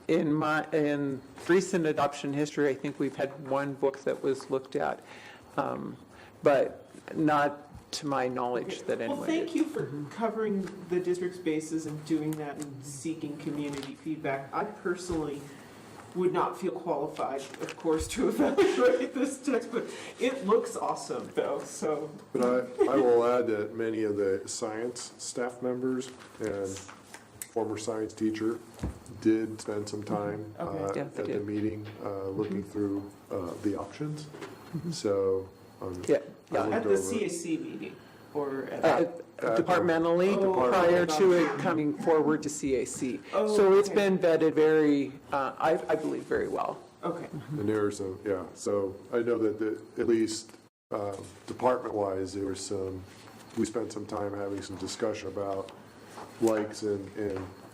in recent adoption history, I think we've had one book that was looked at, but not to my knowledge that anyone Well, did. thank you for covering the district's bases and doing that and seeking community feedback. I personally would not feel qualified, of course, to evaluate this text, but it looks awesome, though, so. But I will add that many of the science staff members and former science teacher did spend some time Okay. Yeah, they at the did. meeting, looking through the options. So. Yeah, I yeah. At looked the over- CAC meeting, or at? Departmentally, Oh, prior to it okay. coming forward to CAC. Oh, So it's okay. been vetted very, I believe, very well. Okay, And there are some, yeah, so I know that at least department-wise, there was we spent some time having some discussion about likes and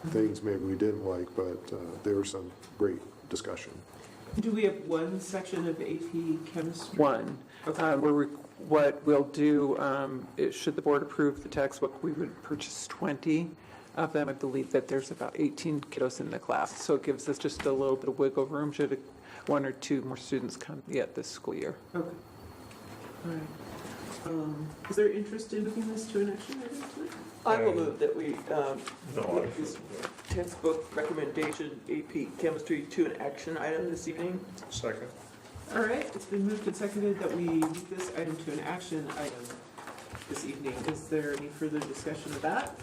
things maybe we didn't like, but there was some great discussion. do we have one section of AP chemistry? One, Okay. what we'll do, should the board approve the textbook, we would purchase 20 of them. I believe that there's about 18 kiddos in the class, so it gives us just a little bit of wiggle room should one or two more students come yet this school year. Okay. All right. Is there interest in moving this to an action item tonight? I will move that we No, make this textbook recommendation, AP Chemistry, to an action item this evening. Second. All right, it's been moved and seconded that we move this item to an action item this evening. Is there any further discussion of that?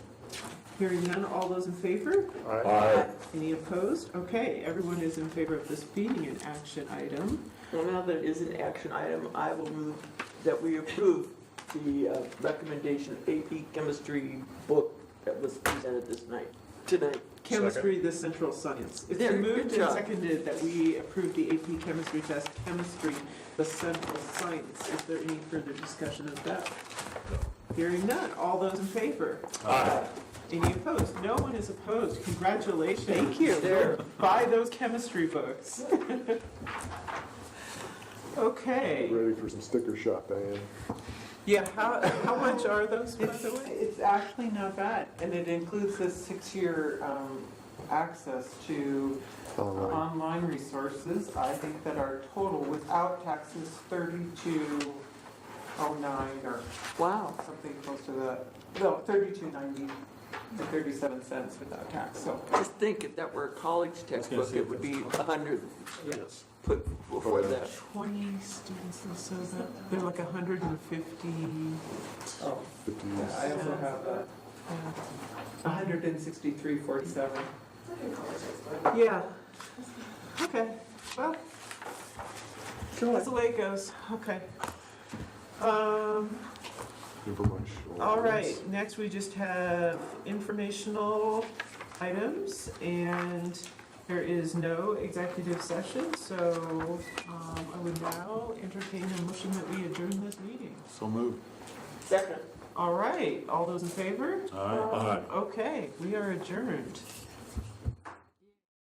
Hearing none, all those in favor? Aye. Any opposed? Okay, everyone is in favor of this being an action item. Well, now that it is an action item, I will move that we approve the recommendation AP chemistry book that was presented tonight. Chemistry, the central science. It's There, been good moved and job. seconded that we approve the AP chemistry test, chemistry, the central science. Is there any further discussion of that? Hearing none, all those in favor? Aye. Any opposed? No one is opposed. Congratulations. Thank you. There, buy those chemistry books. Okay. Ready for some sticker shock, Diane? Yeah, how much are those, by the way? It's actually not bad, and it includes this 6-year access to Online. online resources. I think that our total without taxes, 3209 or Wow. something close to that. No, 3290 and 37 cents without tax, so. Just think, if that were a college textbook, say it would be 100 Yes. put before that. 20 students, and so that, they're like 150. Oh, 50. yeah, I also have that. 163.47. Yeah. Okay, well, that's the way it goes. Okay. Information. All right, next we just have informational items, and there is no executive session, so I would now entertain a motion that we adjourn this meeting. So moved. Second. All right, all those in favor? Aye. Okay, we are adjourned.